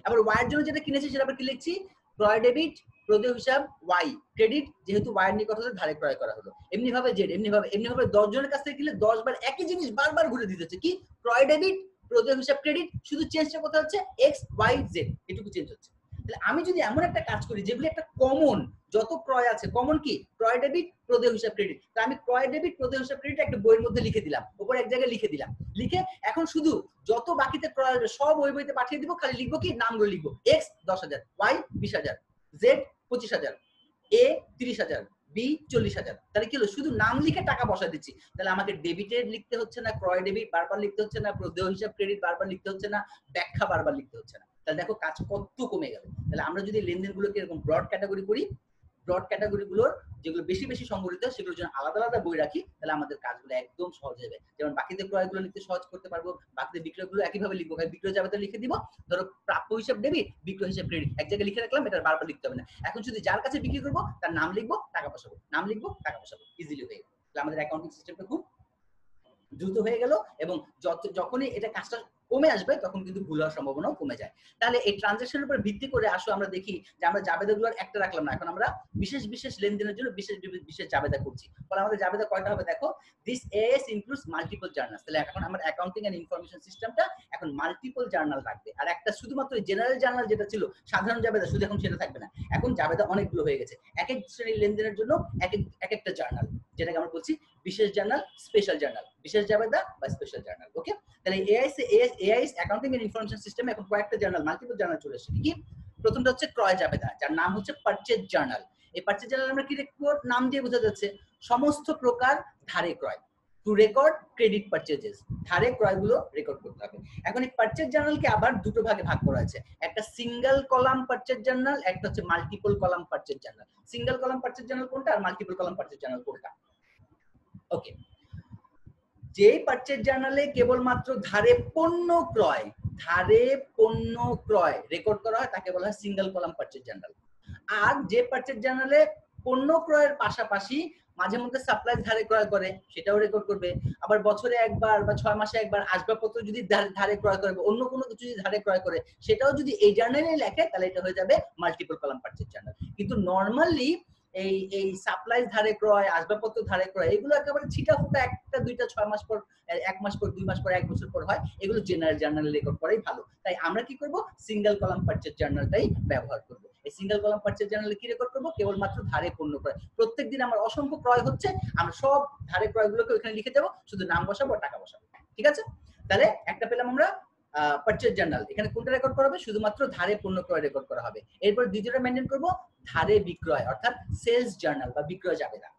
[SPEAKER 1] আবার ওয়াই এর জন্য যেটা কিনেছি সেটা আবার কি লিখছি? ক্রয় ডেবিট, প্রদেয় হিসাব ওয়াই, ক্রেডিট, যেহেতু ওয়াই এর নিকট হতে ধারে ক্রয় করা হলো। এমনি ভাবে জেড, এমনি ভাবে 10 জনের কাছ থেকে কিনলে 10 বার একই জিনিস বারবার ঘুরে দিতে হচ্ছে। কি? ক্রয় ডেবিট, প্রদেয় হিসাব ক্রেডিট, শুধু চেঞ্জটা কোথায় হচ্ছে? এক্স ওয়াই জেড, এটুকু চেঞ্জ হচ্ছে। তাহলে আমি যদি এমন একটা কাজ করি যেগুলো একটা কমন, যত ক্রয় আছে কমন কি? ক্রয় ডেবিট, প্রদেয় হিসাব ক্রেডিট। তো আমি ক্রয় ডেবিট, প্রদেয় হিসাব ক্রেডিট একটা বইয়ের মধ্যে লিখে দিলাম, উপরে এক জায়গায় লিখে দিলাম, লিখে এখন শুধু যত বাকিতে ক্রয় হবে সব ওই বইতে পাঠিয়ে দিব, খালি লিখবো কি? নামগুলো লিখবো, এক্স 10,000, ওয়াই 20,000, জেড 25,000, এ 30,000, বি 40,000। তাহলে কি হলো? শুধু নাম লিখে টাকা বসা দিচ্ছি। তাহলে আমাকে ডেবিটেড লিখতে হচ্ছে না, ক্রয় ডেবিট বারবার লিখতে হচ্ছে না, প্রদেয় হিসাব ক্রেডিট বারবার লিখতে হচ্ছে না, ব্যাখ্যা বারবার লিখতে হচ্ছে না। তাহলে দেখো কাজ কত কমে গেল। তাহলে আমরা যদি লেনদেনগুলোকে এরকম ব্রড ক্যাটাগরি করি, ব্রড ক্যাটাগরিগুলোর যেগুলো বেশি বেশি সংগঠিত সেগুলোর জন্য আলাদা আলাদা বই রাখি, তাহলে আমাদের কাজগুলো একদম সহজ হবে। যেমন বাকিতে ক্রয়গুলো লিখতে সহজ করতে পারবো, বাকিতে বিক্রয়গুলো একইভাবে লিখবো, বিক্রয় জাবেদা লিখে দিব। ধরো প্রাপ্য হিসাব ডেবিট, বিক্রয় হিসাব ক্রেডিট, এক জায়গায় লিখে রাখলাম, এটা বারবার লিখতে হবে না। এখন শুধু যার কাছে বিক্রি করবো তার নাম লিখবো, টাকা বসাবো, নাম লিখবো, টাকা বসাবো, ইজিলি হয়ে গেল। তাহলে আমাদের অ্যাকাউন্টিং সিস্টেমটা খুব দ্রুত হয়ে গেল, এবং যখনই এটা কাজটা কমে আসবে তখন কিন্তু ভুল হওয়ার সম্ভাবনাও কমে যায়। তাহলে এই ট্রানজাকশনের উপর ভিত্তি করে আসো আমরা দেখি যে আমরা জাবেদাগুলোর একটা রাখলাম না, এখন আমরা বিশেষ বিশেষ লেনদেনের জন্য বিশেষ বিশেষ জাবেদা করছি। ফলে আমাদের জাবেদা কয়টা হবে দেখো, this as includes multiple journals. তাহলে এখন আমার অ্যাকাউন্টিং এন্ড ইনফরমেশন সিস্টেমটা এখন মাল্টিপল জার্নাল রাখবে। আর একটা শুধুমাত্র জেনারেল জার্নাল যেটা ছিল সাধারণ জাবেদা, শুধু এখন সেটা থাকবে না, এখন জাবেদা অনেকগুলো হয়ে গেছে, এক এক শ্রেণীর লেনদেনের জন্য এক একটা জার্নাল, যেটাকে আমরা বলছি বিশেষ জার্নাল, স্পেশাল জার্নাল, বিশেষ জাবেদা বা স্পেশাল জার্নাল, ওকে। তাহলে এআইএস অ্যাকাউন্টিং এন্ড ইনফরমেশন সিস্টেমে এখন কয়েকটা জার্নাল, মাল্টিপল জার্নাল চলে এসেছে। কি? প্রথমটা হচ্ছে ক্রয় জাবেদা, যার নাম হচ্ছে পারচেজ জার্নাল। এই পারচেজ জার্নাল আমরা কি লিখবো? নাম দিয়ে বোঝা যাচ্ছে, সমস্ত প্রকার ধারে ক্রয়, টু রেকর্ড ক্রেডিট পারচেজেস, ধারে ক্রয়গুলো রেকর্ড করতে হবে। এখন এই পারচেজ জার্নালকে আবার দুটো ভাগে ভাগ করা আছে, একটা সিঙ্গেল কলাম পারচেজ জার্নাল, একটা হচ্ছে multiple column purchase journal. Single column purchase journal কোনটা আর মাল্টিপল কলাম পারচেজ জার্নাল কোনটা? ওকে, যে পারচেজ জার্নালে কেবলমাত্র ধারে পণ্য ক্রয় রেকর্ড করা হয় তাকে বলা হয় সিঙ্গেল কলাম পারচেজ জার্নাল। আর যে পারচেজ জার্নালে পণ্য ক্রয়ের পাশাপাশি মাঝে মধ্যে সাপ্লাই ধারে ক্রয় করে সেটাও রেকর্ড করবে। আবার বছরে একবার বা 6 মাসে একবার আসবাবপত্র যদি ধারে ক্রয় করে, অন্য কোনো কিছু যদি ধারে ক্রয় করে, সেটাও যদি এই জার্নালে লেখে তাহলে এটা হয়ে যাবে মাল্টিপল কলাম পারচেজ জার্নাল। কিন্তু নরমালি এই সাপ্লাই ধারে ক্রয়, আসবাবপত্র ধারে ক্রয়, এগুলো একেবারে ছিটাফোটা, একটা দুইটা 6 মাস পর, 1 মাস পর, 2 মাস পর, 1 বছর পর হয়, এগুলো জেনারেল জার্নালে রেকর্ড করাই ভালো। তাই আমরা কি করব? সিঙ্গেল কলাম পারচেজ জার্নালটাই ব্যবহার করব। এই সিঙ্গেল কলাম পারচেজ জার্নালে কি রেকর্ড করব? কেবলমাত্র ধারে পণ্য ক্রয়। প্রত্যেকদিন আমার অসংখ্য ক্রয় হচ্ছে, আমরা সব ধারে ক্রয়গুলোকে ওখানে লিখে দেব, শুধু নাম বসাবো, টাকা বসাবো, ঠিক আছে? তাহলে একটা পেলাম আমরা পারচেজ জার্নাল, এখানে কোনটা রেকর্ড করা হবে? শুধুমাত্র ধারে পণ্য ক্রয় রেকর্ড করা হবে। এরপর দ্বিতীয়টা মেনটেন করব ধারে বিক্রয়, অর্থাৎ সেলস জার্নাল বা বিক্রয় জাবেদা।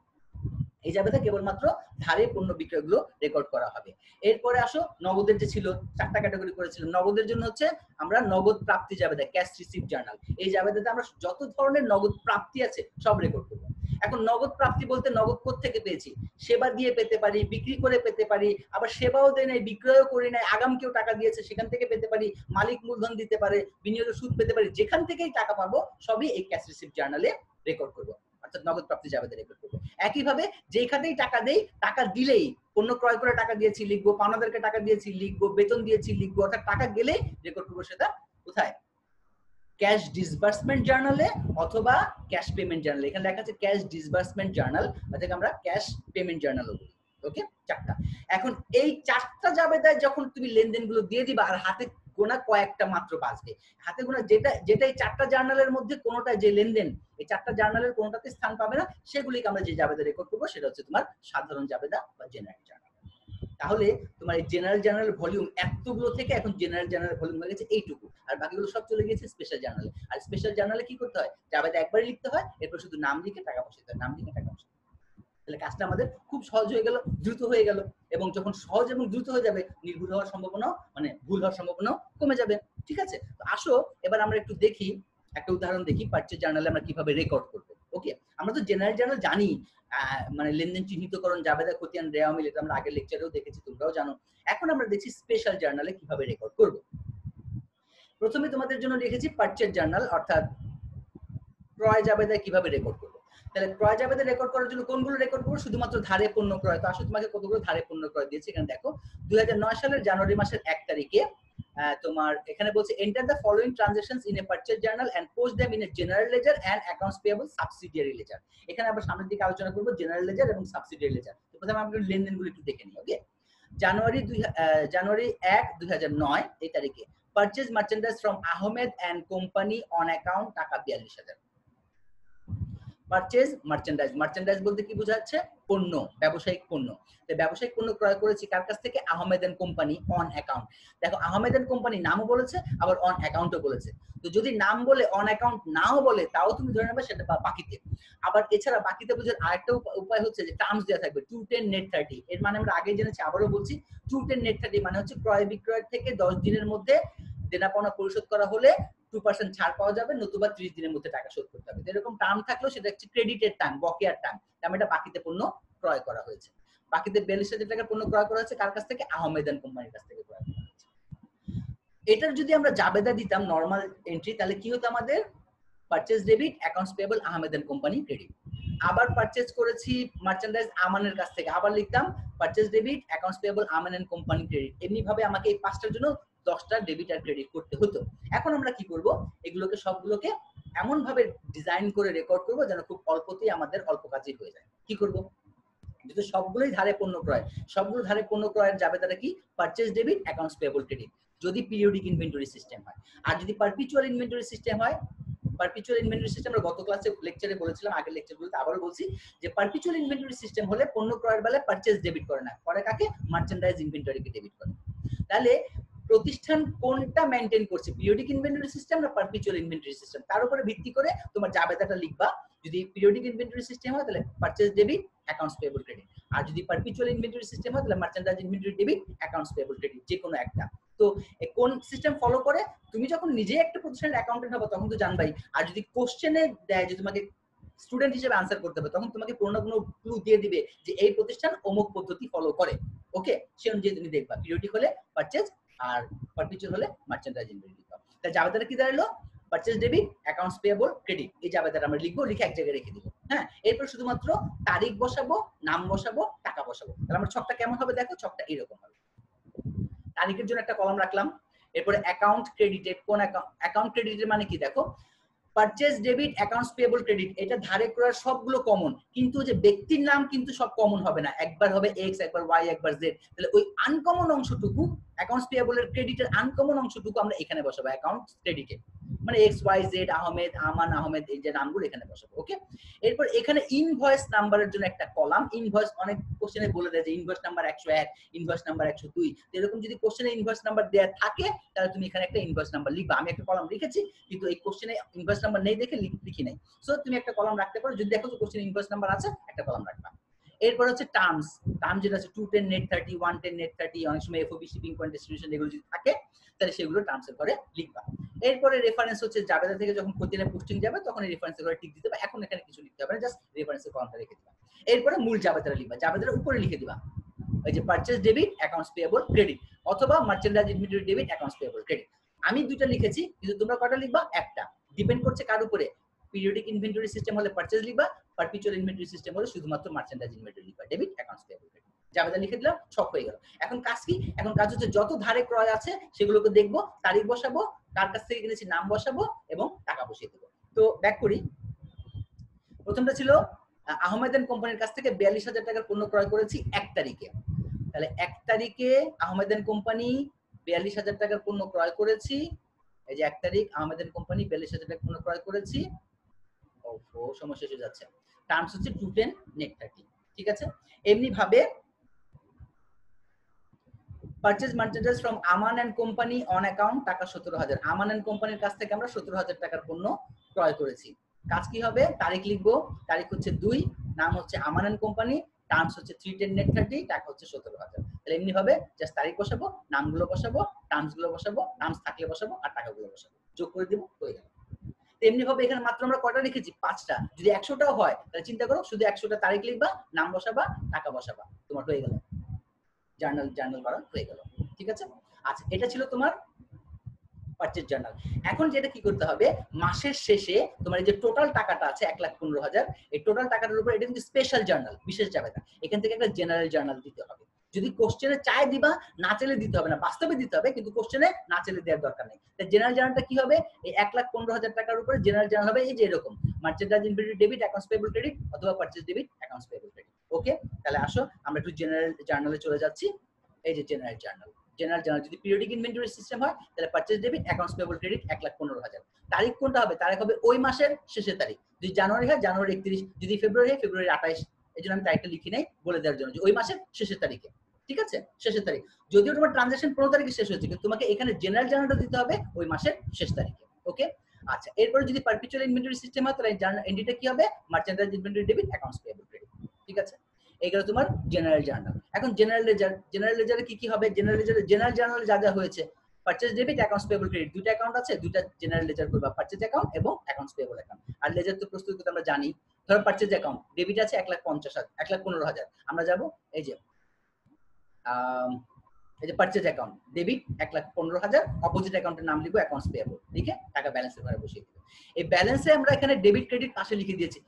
[SPEAKER 1] এই জাবেদা কেবলমাত্র ধারে পণ্য বিক্রয়গুলো রেকর্ড করা হবে। এরপরে আসো নগদের, যে ছিল 4টা ক্যাটাগরি করেছিলাম, নগদের জন্য হচ্ছে আমরা নগদ প্রাপ্তি জাবেদা, ক্যাশ রিসিপ্ট জার্নাল। এই জাবেদাতে আমরা যত ধরনের নগদ প্রাপ্তি আছে সব রেকর্ড করব। এখন নগদ প্রাপ্তি বলতে নগদ কোত্থেকে পেয়েছি? সেবা দিয়ে পেতে পারি, বিক্রি করে পেতে পারি, আবার সেবাও দেয় নাই, বিক্রয়ও করি নাই, আগাম কেউ টাকা দিয়েছে সেখান থেকে পেতে পারি, মালিক মূলধন দিতে পারে, বিনিয়োগের সুদ পেতে পারি, যেখান থেকেই টাকা পাবো সবই এই ক্যাশ রিসিপ্ট জার্নালে রেকর্ড করব, অর্থাৎ নগদ প্রাপ্তি জাবেদা রেকর্ড করব। একইভাবে যেই খাতেই টাকা দেই, টাকা দিলেই, পণ্য ক্রয় করে টাকা দিয়েছি লিখবো, পাওনাদারকে টাকা দিয়েছি লিখবো, বেতন দিয়েছি লিখবো, অর্থাৎ টাকা গেলেই রেকর্ড করবো। সেটা কোথায়? ক্যাশ ডিসবার্সমেন্ট জার্নালে অথবা ক্যাশ পেমেন্ট জার্নাল। এখানে লেখা আছে ক্যাশ ডিসবার্সমেন্ট জার্নাল, অর্থাৎ আমরা ক্যাশ পেমেন্ট জার্নালও বলি। ওকে, চারটা। এখন এই চারটা জাবেদায় যখন তুমি লেনদেনগুলো দিয়ে দিবা আর হাতে গোনা কয়েকটা মাত্র বাঁচবে, হাতে গোনা যেটা এই চারটা জার্নালের মধ্যে কোনোটা যে লেনদেন এই চারটা জার্নালের কোনোটাতে স্থান পাবে না, সেগুলিকে আমরা যে জাবেদা রেকর্ড করবো সেটা হচ্ছে তোমার সাধারণ জাবেদা বা জেনারেল জার্নাল। তাহলে তোমার এই জেনারেল জার্নাল ভলিউম এতগুলো থেকে এখন জেনারেল জার্নাল ভলিউম হয়ে গেছে এইটুকু, আর বাকিগুলো সব চলে গিয়েছে স্পেশাল জার্নালে। আর স্পেশাল জার্নালে কি করতে হয়, জাবেদা একবারই লিখতে হয়, এরপর শুধু নাম লিখে টাকা বসাতে হয়, নাম লিখে টাকা বসাতে হয়। তাহলে কাজটা আমাদের খুব সহজ হয়ে গেল, দ্রুত হয়ে গেল, এবং যখন সহজ এবং দ্রুত হয়ে যাবে নির্ভুল হওয়ার সম্ভাবনা মানে ভুল হওয়ার সম্ভাবনা কমে যাবে। ঠিক আছে, তো আসো এবার আমরা একটু দেখি, একটা উদাহরণ দেখি পারচেজ জার্নালে আমরা কিভাবে রেকর্ড করব। ওকে, আমরা তো জেনারেল জার্নাল জানি, মানে লেনদেন চিহ্নিতকরণ, জাবেদা, খতিয়ান, রেওয়া মিল, এটা আমরা আগের লেকচারেও দেখেছি, তোমরাও জানো। এখন আমরা দেখছি স্পেশাল জার্নালে কিভাবে রেকর্ড করব। প্রথমে তোমাদের জন্য লিখেছি পারচেজ জার্নাল, অর্থাৎ ক্রয় জাবেদা কিভাবে রেকর্ড করব। তাহলে ক্রয় জাবেদা রেকর্ড করার জন্য কোনগুলো রেকর্ড করবো, শুধুমাত্র ধারে পণ্য ক্রয়। তো আসলে তোমাকে কতগুলো ধারে পণ্য ক্রয় দিয়েছে, এখানে দেখো 2009 সালের জানুয়ারি মাসের 1 তারিখে তোমার এখানে বলছে enter the following transactions in a purchase journal and post them in a general ledger and accounts payable subsidiary ledger. এখানে আবার সামনের দিকে আলোচনা করব জেনারেল লেজার এবং সাবসিডিয়ারি লেজার। তো প্রথমে আমরা লেনদেনগুলো একটু দেখে নিই। ওকে, জানুয়ারি 1, 2009 এই তারিখে purchase merchandise from Ahmed and company on account taka 42,000। Purchase merchandise, merchandise বলতে কি বোঝাচ্ছে, পণ্য, ব্যবসায়িক পণ্য। ব্যবসায়িক পণ্য ক্রয় করেছি কার কাছ থেকে, Ahmed and company on account. দেখো আহমেদ এন্ড কোম্পানি নামও বলেছে আবার অন অ্যাকাউন্টও বলেছে। তো যদি নাম বলে অন অ্যাকাউন্ট নাও বলে তাও তুমি ধরে নেবে সেটা বাকিতে। আবার এছাড়া বাকিতে বোঝার আরেকটা উপায় হচ্ছে যে টার্মস দেওয়া থাকবে 210 নেট 30। এর মানে আমরা আগে জেনেছি, আবারও বলছি 210 নেট 30 মানে হচ্ছে ক্রয় বিক্রয়ের থেকে 10 দিনের মধ্যে দেনাপাওনা পরিশোধ করা হলে 2% ছাড় পাওয়া যাবে, নতুবা 30 দিনের মধ্যে টাকা শোধ করতে হবে। এরকম টার্ম থাকলেও সেটা হচ্ছে ক্রেডিটের টার্ম, বকেয়ার টার্ম। তার এটা বাকিতে পণ্য ক্রয় করা হয়েছে। বাকিতে 42,000 টাকার পণ্য ক্রয় করা হয়েছে কার কাছ থেকে, আহমেদ এন্ড কোম্পানির কাছ থেকে ক্রয় করা হয়েছে। এটার যদি আমরা জাবেদা দিতাম নরমাল এন্ট্রি, তাহলে কি হতো আমাদের, purchase debit, accounts payable, Ahmed and company credit. আবার পারচেজ করেছি মার্চেন্ডাইজ আমানের কাছ থেকে, আবার লিখতাম purchase debit, accounts payable, Aman and company credit. এমনি ভাবে আমাকে এই পাঁচটার জন্য 10টা ডেবিট আর ক্রেডিট করতে হতো। এখন আমরা কি করব, এগুলোকে সবগুলোকে এমন ভাবে ডিজাইন করে রেকর্ড করব যেন খুব অল্পতেই আমাদের অল্প কাজই হয়ে যায়। কি করব, যেহেতু সবগুলোই ধারে পণ্য ক্রয়, সবগুলো ধারে পণ্য ক্রয়ের জাবেদাটা কি, purchase debit, accounts payable, credit, যদি পিরিয়ডিক ইনভেন্টরি সিস্টেম হয়। আর যদি পারপিচুয়াল ইনভেন্টরি সিস্টেম হয়, পারপিচুয়াল ইনভেন্টরি সিস্টেম আমরা গত ক্লাসে লেকচারে বলেছিলাম, আগের লেকচারগুলোতে আবারও বলছি যে পারপিচুয়াল ইনভেন্টরি সিস্টেম হলে পণ্য ক্রয়ের বেলায় পারচেজ ডেবিট করে না, করে কাকে, মার্চেন্ডাইজ ইনভেন্টরিকে ডেবিট করে। তাহলে প্রতিষ্ঠান কোনটা মেইনটেইন করছে, পিরিয়ডিক ইনভেন্টরি সিস্টেম না পারপিচুয়াল ইনভেন্টরি সিস্টেম, তার উপরে ভিত্তি করে তোমার জাবেদাটা লিখবা। যদি পিরিয়ডিক ইনভেন্টরি সিস্টেম হয় তাহলে purchase debit, accounts payable, credit. আর যদি পারপিচুয়াল ইনভেন্টরি সিস্টেম হয় তাহলে merchandise inventory debit, accounts payable, credit, যে কোনো একটা। তো কোন সিস্টেম ফলো করে, তুমি যখন নিজে একটা প্রতিষ্ঠানের অ্যাকাউন্টেন্ট হবে তখন তো জানবাই। আর যদি কোশ্চেনে দেয় যে তোমাকে স্টুডেন্ট হিসেবে আনসার করতে হবে, তখন তোমাকে কোনো না কোনো ক্লু দিয়ে দিবে যে এই প্রতিষ্ঠান অমুক পদ্ধতি ফলো করে। ওকে, সে অনুযায়ী তুমি দেখবা, পিরিয়ডিক হলে পারচেজ আর পারপিচুয়াল হলে মার্চেন্ডাইজ ইনভেন্টরি। তাহলে জাবেদাটা কি দাঁড়ালো, purchase debit, accounts payable, credit, এই জাবেদাটা আমরা লিখবো, লিখে এক জায়গায় রেখে দিব। হ্যাঁ, এরপর শুধুমাত্র তারিখ বসাবো, নাম বসাবো, টাকা বসাবো। তাহলে আমার ছকটা কেমন হবে, দেখো ছকটা এরকম হবে। তারিখের জন্য একটা কলাম রাখলাম, এরপরে অ্যাকাউন্ট ক্রেডিটেড, কোন অ্যাকাউন্ট ক্রেডিটের মানে কি, দেখো purchase debit, accounts payable, credit, এটা ধারে ক্রয়ের সবগুলো কমন, কিন্তু যে ব্যক্তির নাম কিন্তু সব কমন হবে না, একবার হবে এক্স, একবার ওয়াই, একবার জেড। তাহলে ওই আনকমন অংশটুকু, অ্যাকাউন্টস পেয়েবলের ক্রেডিটের আনকমন অংশটুকু আমরা এখানে বসাবো অ্যাকাউন্টস ক্রেডিটে, মানে এক্স ওয়াই জেড, আহমেদ, আমান, আহমেদ, এই যে নামগুলো এখানে বসাবো। ওকে, এরপর এখানে ইনভয়েস নাম্বারের জন্য একটা কলাম, ইনভয়েস অনেক কোশ্চেনে বলে দেয় যে ইনভয়েস নাম্বার 101, ইনভয়েস নাম্বার 102। এরকম যদি কোশ্চেনে ইনভয়েস নাম্বার দেয়া থাকে তাহলে তুমি এখানে একটা ইনভয়েস নাম্বার লিখবা। আমি একটা কলাম লিখেছি কিন্তু এই কোশ্চেনে ইনভয়েস নাম্বার নেই দেখে লিখি নাই, সো তুমি একটা কলাম রাখতে পারো। যদি দেখো যে কোশ্চেনে ইনভয়েস নাম্বার আছে, একটা কলাম রাখবা। এরপর হচ্ছে টার্মস, টার্ম যেটা আছে 210 নেট 30, 110 নেট 30, অনেক সময় এফওবি, শিপিং পয়েন্ট, ডেস্টিনেশন, এগুলো যদি থাকে তাহলে সেগুলো টার্মসের ঘরে লিখবা। এরপরে রেফারেন্স হচ্ছে জাবেদা থেকে যখন খতিয়ানে পোস্টিং যাবে তখন এই রেফারেন্সের ঘরে টিক দিতে হবে। এখন এখানে কিছু লিখতে হবে না, জাস্ট রেফারেন্সের কলামটা রেখে দিবা। এরপরে মূল জাবেদাটা লিখবা, জাবেদার উপরে লিখে দিবা এই যে purchase debit, accounts payable, credit, অথবা merchandise inventory debit, accounts payable, credit. আমি দুইটা লিখেছি কিন্তু তোমরা কয়টা লিখবা, একটা। ডিপেন্ড করছে কার উপরে, পিরিয়ডিক ইনভেন্টরি সিস্টেম হলে পারচেজ লিখবা, পারপিচুয়াল ইনভেন্টরি সিস্টেম হলে শুধুমাত্র মার্চেন্ডাইজ ইনভেন্টরি লিখবা, ডেবিট, অ্যাকাউন্টস পেয়েবল, ক্রেডিট। জাবেদা লিখে দিলাম, ছক হয়ে গেল। এখন কাজ কি? এখন কাজ হচ্ছে যত ধারে ক্রয় আছে সেগুলোকে দেখবো, তারিখ বসাবো, কার কাছ থেকে কিনেছি নাম বসাবো এবং টাকা বসিয়ে দেবো। তো ব্যাক করি। প্রথমটা ছিল আহমেদ এন্ড কোম্পানির কাছ থেকে 42,000 টাকার পণ্য ক্রয় করেছি 1 তারিখে। তাহলে 1 তারিখে আহমেদ এন্ড কোম্পানি 42,000 টাকার পণ্য ক্রয় করেছি। এই যে 1 তারিখ আহমেদ এন্ড কোম্পানি 42,000 টাকার পণ্য ক্রয় করেছি। ও সময় শেষ হয়ে যাচ্ছে। টার্মস হচ্ছে 210 নেট 30। ঠিক আছে? এমনি ভাবে purchase merchandise from Aman and company on account taka 17,000। Aman and কোম্পানির কাছ থেকে আমরা 17,000 টাকার পণ্য ক্রয় করেছি। কাজ কি হবে? তারিখ লিখবো, তারিখ হচ্ছে 2, নাম হচ্ছে আমান এন্ড কোম্পানি, টার্মস হচ্ছে 310 নেট 30, টাকা হচ্ছে 17,000। তাহলে এমনি ভাবে জাস্ট তারিখ বসাবো, নামগুলো বসাবো, টার্মস গুলো বসাবো, টার্মস থাকলে বসাবো আর টাকাগুলো বসাবো, যোগ করে দেবো, হয়ে গেল। তেমনি ভাবে এখানে মাত্র আমরা কয়টা লিখেছি? 5টা। যদি 100টাও হয় তাহলে চিন্তা করো, শুধু 100টা তারিখ লিখবা, নাম বসাবা, টাকা বসাবা, তোমার হয়ে গেল, জার্নাল করা হয়ে গেল। ঠিক আছে? আচ্ছা, এটা ছিল তোমার পারচেজ জার্নাল। এখন যেটা কি করতে হবে, মাসের শেষে তোমার এই যে টোটাল টাকাটা আছে 1,15,000, এই টোটাল টাকাটার উপর এটা কিন্তু স্পেশাল জার্নাল, বিশেষ জাবেদা, এখান থেকে একটা জেনারেল জার্নাল দিতে হবে। যদি কোশ্চেনে চাই দিবা, না চাইলে দিতে হবে না, বাস্তবে দিতে হবে, কিন্তু কোশ্চেনে না চাইলে দেওয়ার দরকার নেই। তাই জেনারেল জার্নালটা কি হবে? এই 1,15,000 টাকার উপরে জেনারেল জার্নাল হবে এই যে এরকম, merchandise inventory debit, accounts payable credit, অথবা purchase debit, accounts payable credit. Okay, তাহলে আসো আমরা একটু জেনারেল জার্নালে চলে যাচ্ছি। এই যে জেনারেল জার্নাল, জেনারেল জার্নাল যদি পিরিয়ডিক ইনভেন্টরি সিস্টেম হয় তাহলে purchase debit, accounts payable credit 1,15,000। তারিখ কোনটা হবে? তারিখ হবে ওই মাসের শেষের তারিখ। যদি জানুয়ারি হয় জানুয়ারি 31, যদি ফেব্রুয়ারি হয় ফেব্রুয়ারি 28। এই জন্য আমি তারিখটা লিখি নাই, বলে দেওয়ার জন্য যে ওই মাসের শেষের তারিখে। ঠিক আছে? শেষের তারিখ। যদিও তোমার ট্রানজাকশন 15 তারিখে শেষ হয়েছে, কিন্তু তোমাকে এখানে জেনারেল জার্নালটা দিতে হবে ওই মাসের শেষ তারিখে। ওকে, আচ্ছা, এরপরে যদি পারপিচুয়াল ইনভেন্টরি সিস্টেম হয় তাহলে জার্নাল এন্ট্রিটা কি হবে? Merchandise inventory debit, accounts payable credit. ঠিক আছে? এইগুলো তোমার জেনারেল জার্নাল। এখন জেনারেল লেজার, জেনারেল লেজারে কি কি হবে? জেনারেল জার্নালে যা যা হয়েছে, purchase debit, accounts payable credit, দুইটা অ্যাকাউন্ট আছে, দুইটা জেনারেল লেজার করবা, পারচেজ অ্যাকাউন্ট এবং অ্যাকাউন্টস পেয়েবল অ্যাকাউন্ট। আর লেজার তো প্রস্তুত করতে আমরা জানি। ধরো পারচেজ অ্যাকাউন্ট ডেবিট আছে 1,50,000, 1,15,000, আমরা যাব এই যে পারচেজ অ্যাকাউন্ট ডেবিট 1,15,000, অপোজিট অ্যাকাউন্টের নাম লিখবো অ্যাকাউন্টস পেয়েবল, লিখে টাকা ব্যালেন্সের ঘরে বসিয়ে দিব। এই ব্যালেন্সে আমরা এখানে ডেবিট ক্রেডিট পাশে লিখে দিয়েছি।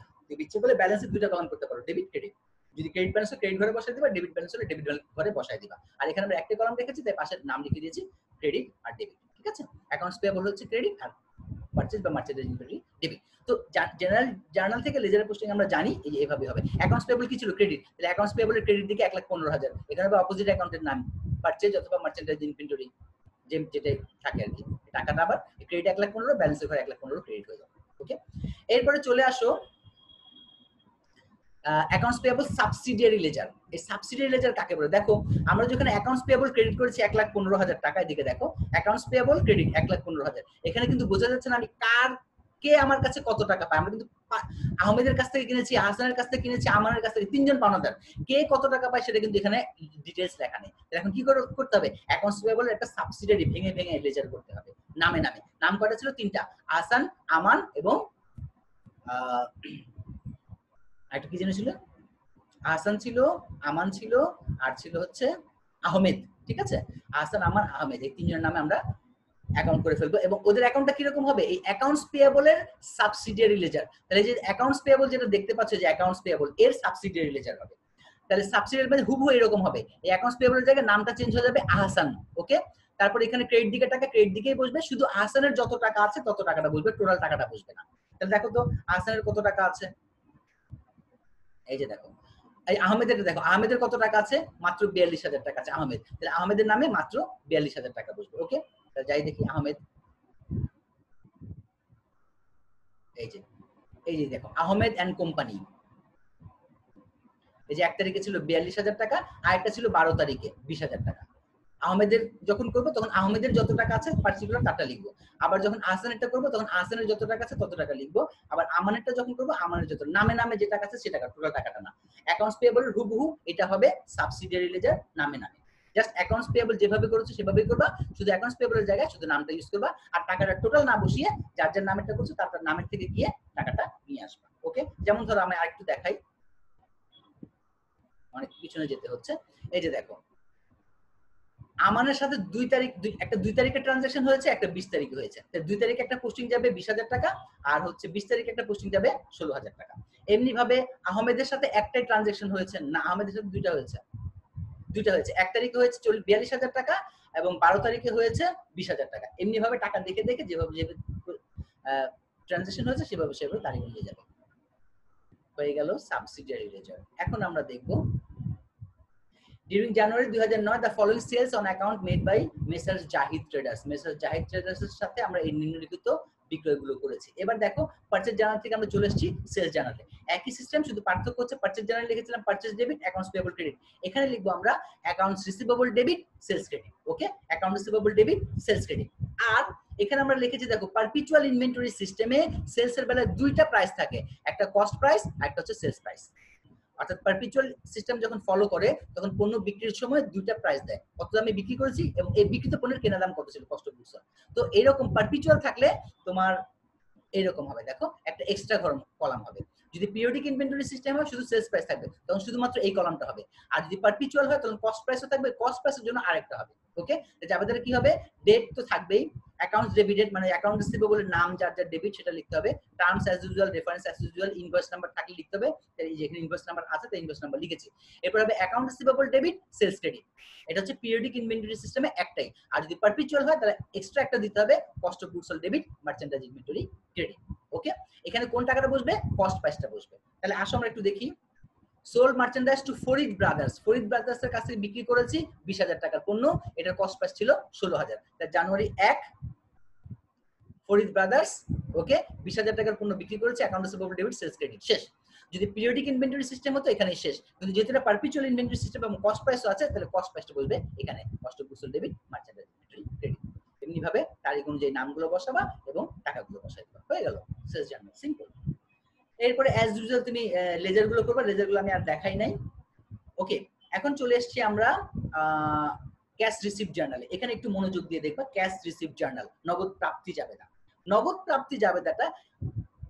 [SPEAKER 1] ইচ্ছে বলে ব্যালেন্সে দুইটা কলম করতে পারো, ডেবিট ক্রেডিট। যদি ক্রেডিট ব্যালেন্স ক্রেডিট ঘরে বসাই দিবা, ডেবিট ব্যালেন্স হলে ডেবিট ঘরে বসাই দিবা। আর এখানে আমরা একটা কলম রেখেছি তাই পাশের নাম লিখে দিয়েছি ক্রেডিট আর ডেবিট। ঠিক আছে? অ্যাকাউন্টস পেয়েবল হচ্ছে ক্রেডিট আর পারচেজ বা মার্চেন্ডাইজ ইনভেন্টরি ডেবিট। তো জেনারেল জার্নাল থেকে লেজারের পোস্টিং আমরা জানি এই যে এভাবে হবে। অ্যাকাউন্টস পেয়েবল কি ছিল? ক্রেডিট। তাহলে অ্যাকাউন্টস পেয়েবলের ক্রেডিট দিকে 1,15,000, এখানে হবে অপোজিট অ্যাকাউন্টের নাম পারচেজ অথবা মার্চেন্ডাইজ ইনভেন্টরি, যেটাই থাকে আর কি। টাকাটা আবার ক্রেডিট 1,15,000, ব্যালেন্সের ঘরে 1,15,000 ক্রেডিট হয়ে যাবে। ওকে, এরপরে চলে আসো অ্যাকাউন্টস পেয়েবল সাবসিডিয়ারি লেজার। এই সাবসিডিয়ারি লেজার কাকে বলে? দেখো, আমরা যখন অ্যাকাউন্টস পেয়েবল ক্রেডিট করেছি 1,15,000 টাকা, এদিকে দেখো অ্যাকাউন্টস পেয়েবল ক্রেডিট 1,15,000, এখানে কিন্তু বোঝা যাচ্ছে না আমি কে আমার কাছে কত টাকা পায়। আমরা কিন্তু আহমেদের কাছ থেকে কিনেছি, আহসানের কাছ থেকে কিনেছি, আমানের কাছ থেকে, তিনজন পাওনাদার, কে কত টাকা পায় সেটা কিন্তু এখানে ডিটেইলস লেখা নেই। এখন কি করতে হবে? অ্যাকাউন্টস পেয়েবলের একটা সাবসিডিয়ারি ভেঙে ভেঙে লেজার করতে হবে নামে নামে। নাম কয়টা ছিল? 3টা, আহসান, আমান এবং একটা কি যেন ছিল, আহসান ছিল, আমান ছিল, আর ছিল হচ্ছে আহমেদ। ঠিক আছে? আহসান, আমান, আহমেদ, এই তিনজনের নামে আমরা অ্যাকাউন্ট করে ফেলবো। এবং ওদের অ্যাকাউন্টটা কিরকম হবে? এই অ্যাকাউন্টস পেয়েবলের সাবসিডিয়ারি লেজার। তাহলে যে অ্যাকাউন্টস পেয়েবল যেটা দেখতে পাচ্ছ, যে অ্যাকাউন্টস পেয়েবল এর সাবসিডিয়ারি লেজার হবে। তাহলে সাবসিডিয়ারি মানে হুবহু এরকম হবে। এই অ্যাকাউন্টস পেয়েবলের জায়গায় নামটা চেঞ্জ হয়ে যাবে আহসান। ওকে, তারপর এখানে ক্রেডিট দিকে টাকা ক্রেডিট দিকেই বসবে, শুধু আহসানের যত টাকা আছে তত টাকাটা বসবে, টোটাল টাকাটা বসবে না। তাহলে দেখো তো আহসানের কত টাকা আছে, এই যে দেখো। এই আহমেদের দেখো, আহমেদের কত টাকা আছে? মাত্র 42,000 টাকা আছে আহমেদ। তাহলে আহমেদের নামে মাত্র 42,000 টাকা বসবে। ওকে, তাহলে যাই দেখি আহমেদ, এই যে দেখো আহমেদ এন্ড কোম্পানি, এই যে 1 তারিখে ছিল 42,000 টাকা, আর একটা ছিল 12 তারিখে 20,000 টাকা। আহমেদের যখন করবো তখন আহমেদের যত টাকা আছে পার্টিকুলার তারটা লিখবো। আবার যখন আহসানেরটা করবো তখন আহসানের যত টাকা আছে তত টাকা লিখবো। আবার আমানেরটা যখন করবো আমানের যত নামে নামে যে টাকা আছে সে টাকা, টোটাল টাকাটা না। অ্যাকাউন্টস পেয়েবলের হুবহু এটা হবে সাবসিডিয়ারি লেজার নামে নামে। জাস্ট অ্যাকাউন্টস পেয়েবল যেভাবে করেছো সেভাবেই করবা, শুধু অ্যাকাউন্টস পেয়েবলের জায়গায় শুধু নামটা ইউজ করবা, আর টাকাটা টোটাল না বসিয়ে যার যার নামেরটা করছো তার নামের থেকে গিয়ে টাকাটা নিয়ে আসবা। ওকে, যেমন ধরো আমি আরেকটু দেখাই, অনেক পিছনে যেতে হচ্ছে। এই যে দেখো, আমানের সাথে 2 তারিখ, একটা 2 তারিখে ট্রানজাকশন হয়েছে, একটা 20 তারিখে হয়েছে। 2 তারিখে একটা পোস্টিং যাবে 20,000 টাকা, আর হচ্ছে 20 তারিখে একটা পোস্টিং যাবে 16,000 টাকা। এমনি ভাবে আহমেদের সাথে একটাই ট্রানজাকশন হয়েছে না, আহমেদের সাথে দুইটা হয়েছে। দুইটা হয়েছে, 1 তারিখে হয়েছে 42,000 টাকা এবং 12 তারিখে হয়েছে 20,000 টাকা। এমনি ভাবে টাকা দেখে দেখে যেভাবে ট্রানজাকশন হয়েছে সেভাবে তারিখ নিয়ে যাবে। হয়ে গেল সাবসিডিয়ারি লেজার। এখন আমরা দেখব During January 2009, the following sales on account made by Messrs. Jahid Traders. Messrs. Jahid Traders এর সাথে আমরা এই নিম্নলিখিত বিক্রয়গুলো করেছি। এবার দেখো পারচেজ জার্নাল থেকে আমরা চলে এসেছি সেলস জার্নালে। একই সিস্টেম, শুধু পার্থক্য হচ্ছে পারচেজ জার্নালে লিখেছিলাম purchase debit, accounts payable credit. এখানে লিখবো আমরা accounts receivable debit, sales credit. Okay, account receivable debit, sales credit. আর এখানে আমরা লিখেছি দেখো পারপিচুয়াল ইনভেন্টরি সিস্টেমে সেলস এর বেলায় দুইটা প্রাইস থাকে, একটা কস্ট প্রাইস আর একটা হচ্ছে সেলস প্রাইস। অর্থাৎ পারপিচুয়াল সিস্টেম যখন ফলো করে তখন পণ্য বিক্রির সময় দুইটা প্রাইস দেয়, কত দামে বিক্রি করেছি এবং এই বিক্রিত পণ্যের কেনা দাম কত ছিল, কস্ট অফ গুডস। তো এরকম পারপিচুয়াল থাকলে তোমার এরকম হবে, দেখো একটা এক্সট্রা কলাম হবে। যদি পিরিয়ডিক ইনভেন্টরি সিস্টেম হয় শুধু সেলস প্রাইস থাকবে, তখন শুধুমাত্র এই কলামটা হবে। আর যদি পারপিচুয়াল হয় তখন কস্ট প্রাইসও থাকবে, কস্ট প্রাইসের জন্য আরেকটা হবে। ওকে, যাদের কি হবে, ডেট তো থাকবেই, অ্যাকাউন্টস ডেবিটেড মানে অ্যাকাউন্ট রিসিভেবলের নাম যার যার ডেবিট সেটা লিখতে হবে, terms as usual, reference as usual, invoice number থাকলে লিখতে হবে, এই যেখানে ইনভয়েস নাম্বার আছে তাই ইনভয়েস নাম্বার লিখেছি। এরপর হবে account receivable debit, sales credit. এটা হচ্ছে পিরিয়ডিক ইনভেন্টরি সিস্টেমে একটাই। আর যদি পারপিচুয়াল হয় তাহলে এক্সট্রা একটা দিতে হবে, cost of goods sold debit, merchandise inventory credit. Okay, এখানে কোন টাকাটা বসবে, কস্ট প্রাইসটা বসবে। তাহলে আসো আমরা একটু দেখি। Sold merchandise to Farid brothers, Farid brothers এর কাছে বিক্রি করেছি 20,000 টাকার পণ্য, এটার কস্ট প্রাইস ছিল 16,000। তাই জানুয়ারি 1 ফরিদ ব্রাদার্স ওকে 20,000 টাকার পণ্য বিক্রি করেছে, account receivable debit, sales credit, শেষ। যদি পিরিয়ডিক ইনভেন্টরি সিস্টেম হতো এখানেই শেষ, কিন্তু যেহেতু এটা পারপিচুয়াল ইনভেন্টরি সিস্টেম এবং কস্ট প্রাইসও আছে তাহলে কস্ট প্রাইসটা বলবে এখানে, cost of goods sold debit, merchandise inventory credit. এমনি ভাবে তারিখ অনুযায়ী নামগুলো বসাবা এবং টাকাগুলো বসাই দিবা, হয়ে গেল সেলস জার্নাল, সিম্পল। এরপরে অ্যাজ ইউজুয়াল তুমি লেজার গুলো করবা, লেজার গুলো আমি আর দেখাই নাই। ওকে, এখন চলে এসেছি আমরা ক্যাশ রিসিভ জার্নালে। এখানে একটু মনোযোগ দিয়ে দেখবা, ক্যাশ রিসিভ জার্নাল, নগদ প্রাপ্তি জাবেদা। নগদ প্রাপ্তি জাবেদাটা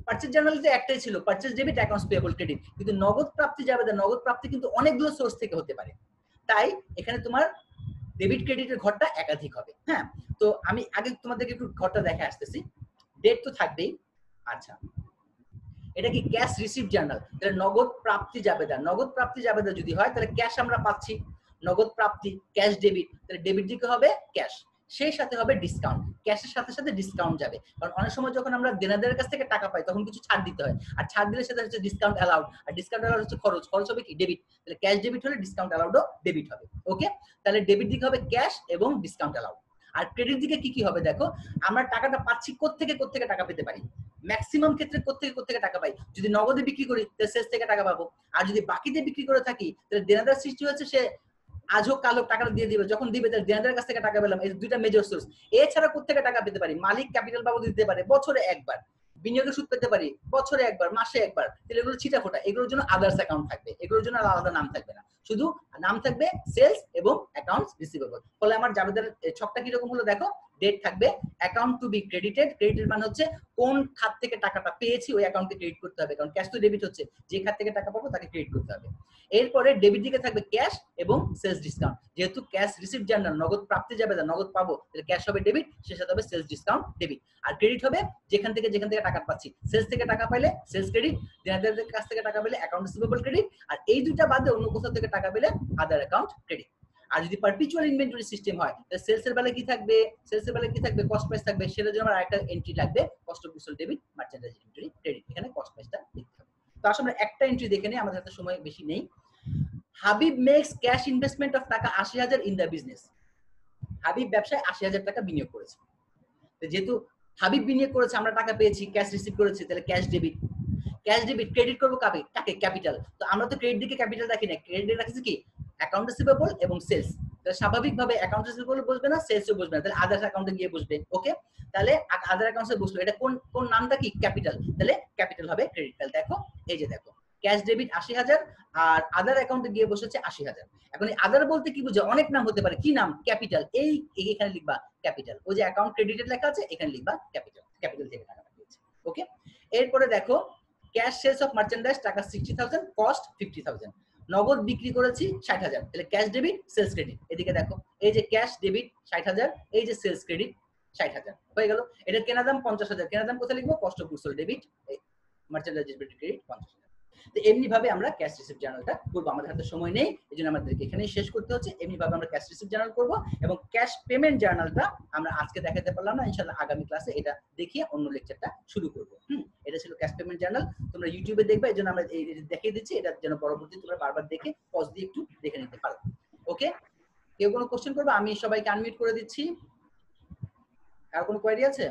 [SPEAKER 1] পারচেজ জার্নালে একটাই ছিল, purchase debit, accounts payable credit, কিন্তু নগদ প্রাপ্তি জাবেদা, নগদ প্রাপ্তি কিন্তু অনেকগুলো সোর্স থেকে হতে পারে, তাই এখানে তোমার ডেবিট ক্রেডিটের ঘরটা একাধিক হবে। হ্যাঁ, তো আমি আগে তোমাদেরকে একটু ঘরটা দেখে আসতেছি। ডেট তো থাকবেই, আচ্ছা এটা কি ক্যাশ রিসিভ জার্নাল, তাহলে নগদ প্রাপ্তি জাবেদা, নগদ প্রাপ্তি জাবেদা যদি হয় তাহলে ক্যাশ আমরা পাচ্ছি, নগদ প্রাপ্তি ক্যাশ ডেবিট, তাহলে ডেবিট দিকে হবে ক্যাশ, সেই সাথে হবে ডিসকাউন্ট, ক্যাশের সাথে সাথে ডিসকাউন্ট যাবে, কারণ অনেক সময় যখন আমরা দেনাদারের কাছ থেকে টাকা পাই তখন কিছু ছাড় দিতে হয়, আর ছাড় দিলে সেটা হচ্ছে ডিসকাউন্ট অ্যালাউড, আর ডিসকাউন্ট অ্যালাউড হচ্ছে খরচ, খরচ হবে কি ডেবিট, তাহলে ক্যাশ ডেবিট হলে ডিসকাউন্ট অ্যালাউডও ডেবিট হবে। ওকে, তাহলে ডেবিট দিকে হবে ক্যাশ এবং ডিসকাউন্ট অ্যালাউড। আর ক্রেডিট দিকে কি কি হবে দেখো, আমরা টাকাটা পাচ্ছি কোত্থেকে টাকা পেতে পারি, ম্যাক্সিমাম ক্ষেত্রে কোত্থেকে টাকা পাই, যদি নগদে বিক্রি করি তাহলে সেলস থেকে টাকা পাবো, আর যদি বাকিতে বিক্রি করে থাকি তাহলে দেনাদার সৃষ্টি হচ্ছে, সে আজ হোক কাল হোক টাকাটা দিয়ে দিবে, যখন দিবে তাহলে দেনাদারের কাছ থেকে টাকা পেলাম, এই দুইটা মেজর সোর্স। এছাড়া কোত্থেকে টাকা পেতে পারি, মালিক ক্যাপিটাল বাবদ দিতে পারে বছরে একবার, বিনিয়োগের সুদ পেতে পারি বছরে একবার, মাসে একবার, তাহলে এগুলো ছিটা ফোটা, এগুলোর জন্য আদার্স অ্যাকাউন্ট থাকবে, এগুলোর জন্য আলাদা নাম থাকবে না, শুধু নাম থাকবে সেলস এবং অ্যাকাউন্টস রিসিভেবল। ফলে আমার জাবেদার ছকটা কিরকম হলো দেখো, ডেট থাকবে, account two B credited, credited মানে হচ্ছে কোন খাত থেকে টাকাটা পেয়েছি ওই অ্যাকাউন্টে ক্রেডিট করতে হবে, কারণ ক্যাশ তো ডেবিট হচ্ছে, যে খাত থেকে টাকা পাবো তাকে ক্রেডিট করতে হবে। এরপরে ডেবিট দিকে থাকবে ক্যাশ এবং সেলস ডিসকাউন্ট, যেহেতু ক্যাশ রিসিভ জার্নাল নগদ প্রাপ্তি যাবে না, নগদ পাবো, তাহলে ক্যাশ হবে ডেবিট, সে সাথে হবে সেলস ডিসকাউন্ট ডেবিট। আর ক্রেডিট হবে যেখান থেকে টাকা পাচ্ছি, সেলস থেকে টাকা পাইলে সেলস ক্রেডিট, দেনাদারদের কাছ থেকে টাকা পেলে অ্যাকাউন্ট রিসিভেবল ক্রেডিট, আর এই দুইটা বাদে অন্য কোথাও থেকে টাকা পেলে আদার অ্যাকাউন্ট ক্রেডিট। আর যদি পারপিচুয়াল ইনভেন্টরি সিস্টেম হয় তাহলে সেলসের বেলায় কি থাকবে, সেলসের বেলায় কি থাকবে, কস্ট প্রাইস থাকবে, সেটার জন্য আমার আরেকটা এন্ট্রি লাগবে, cost of goods sold debit, merchandise inventory credit, এখানে কস্ট প্রাইসটা লিখতে হবে। তো আসলে আমরা একটা এন্ট্রি দেখে নিই, আমাদের হাতে সময় বেশি নেই। Habib makes cash investment of taka 80,000 in the business. Habib ব্যবসায় 80,000 টাকা বিনিয়োগ করেছে, যেহেতু হাবিব বিনিয়োগ করেছে আমরা টাকা পেয়েছি, ক্যাশ রিসিভ করেছি, তাহলে cash debit, cash debit, credit করবো কাকে, ক্যাপিটাল, তো আমরা তো ক্রেডিট দিকে ক্যাপিটাল রাখি না, ক্রেডিট রাখছি কি অ্যাকাউন্ট রিসিভেবল এবং সেলস, তাহলে স্বাভাবিকভাবে অ্যাকাউন্ট রিসিভেবল বসবে না, সেলসও বসবে না, তাহলে আদার্স অ্যাকাউন্টে গিয়ে বসবে। ওকে, তাহলে আদার অ্যাকাউন্টে বসলো, এটা কোন নামটা কি ক্যাপিটাল, তাহলে ক্যাপিটাল হবে ক্রেডিট। তাহলে দেখো এই যে দেখো ক্যাশ ডেবিট 80,000 আর আদার অ্যাকাউন্টে গিয়ে বসেছে 80,000। এখন এই আদার বলতে কি বুঝে, অনেক নাম হতে পারে, কি নাম, ক্যাপিটাল, এই এখানে লিখবা ক্যাপিটাল, ওই যে অ্যাকাউন্ট ক্রেডিটেড লেখা আছে এখানে লিখবা ক্যাপিটাল, ক্যাপিটাল থেকে টাকা পাঠিয়েছে। ওকে, এরপরে দেখো ক্যাশ সেলস অফ মার্চেন্ডাইজ টাকা 60,000, কস্ট 50,000, নগদ বিক্রি করেছি 60,000, তাহলে ক্যাশ ডেবিট সেলস ক্রেডিট। এদিকে দেখো এই যে ক্যাশ ডেবিট 60,000, এই যে সেলস ক্রেডিট 60,000 হয়ে গেল। এটা কেনা দাম 50,000, কেনা দাম কোথায় লিখবো, cost of goods sold debit, merchandise credit 50,000। তো এমনি ভাবে আমরা ক্যাশ রিসিপ্ট জার্নালটা করবো। আমাদের হাতে সময় নেই, এই জন্য আমাদেরকে এখানেই শেষ করতে হচ্ছে। এমনি ভাবে আমরা ক্যাশ রিসিপ্ট জার্নাল করবো এবং ক্যাশ পেমেন্ট জার্নালটা আমরা আজকে দেখাতে পারলাম না, ইনশাআল্লাহ আগামী ক্লাসে এটা দেখিয়ে অন্য লেকচারটা শুরু করবো। এটা ছিল ক্যাশ পেমেন্ট জার্নাল, তোমরা ইউটিউবে দেখবে, এই জন্য আমরা এই দেখিয়ে দিচ্ছি, এটা যেন পরবর্তী তোমরা বারবার দেখে পজ দিয়ে একটু দেখে নিতে পারো। ওকে, কেউ কোনো কোশ্চেন করবে? আমি সবাইকে আনমিউট করে দিচ্ছি। আর কোনো কোয়েরি আছে?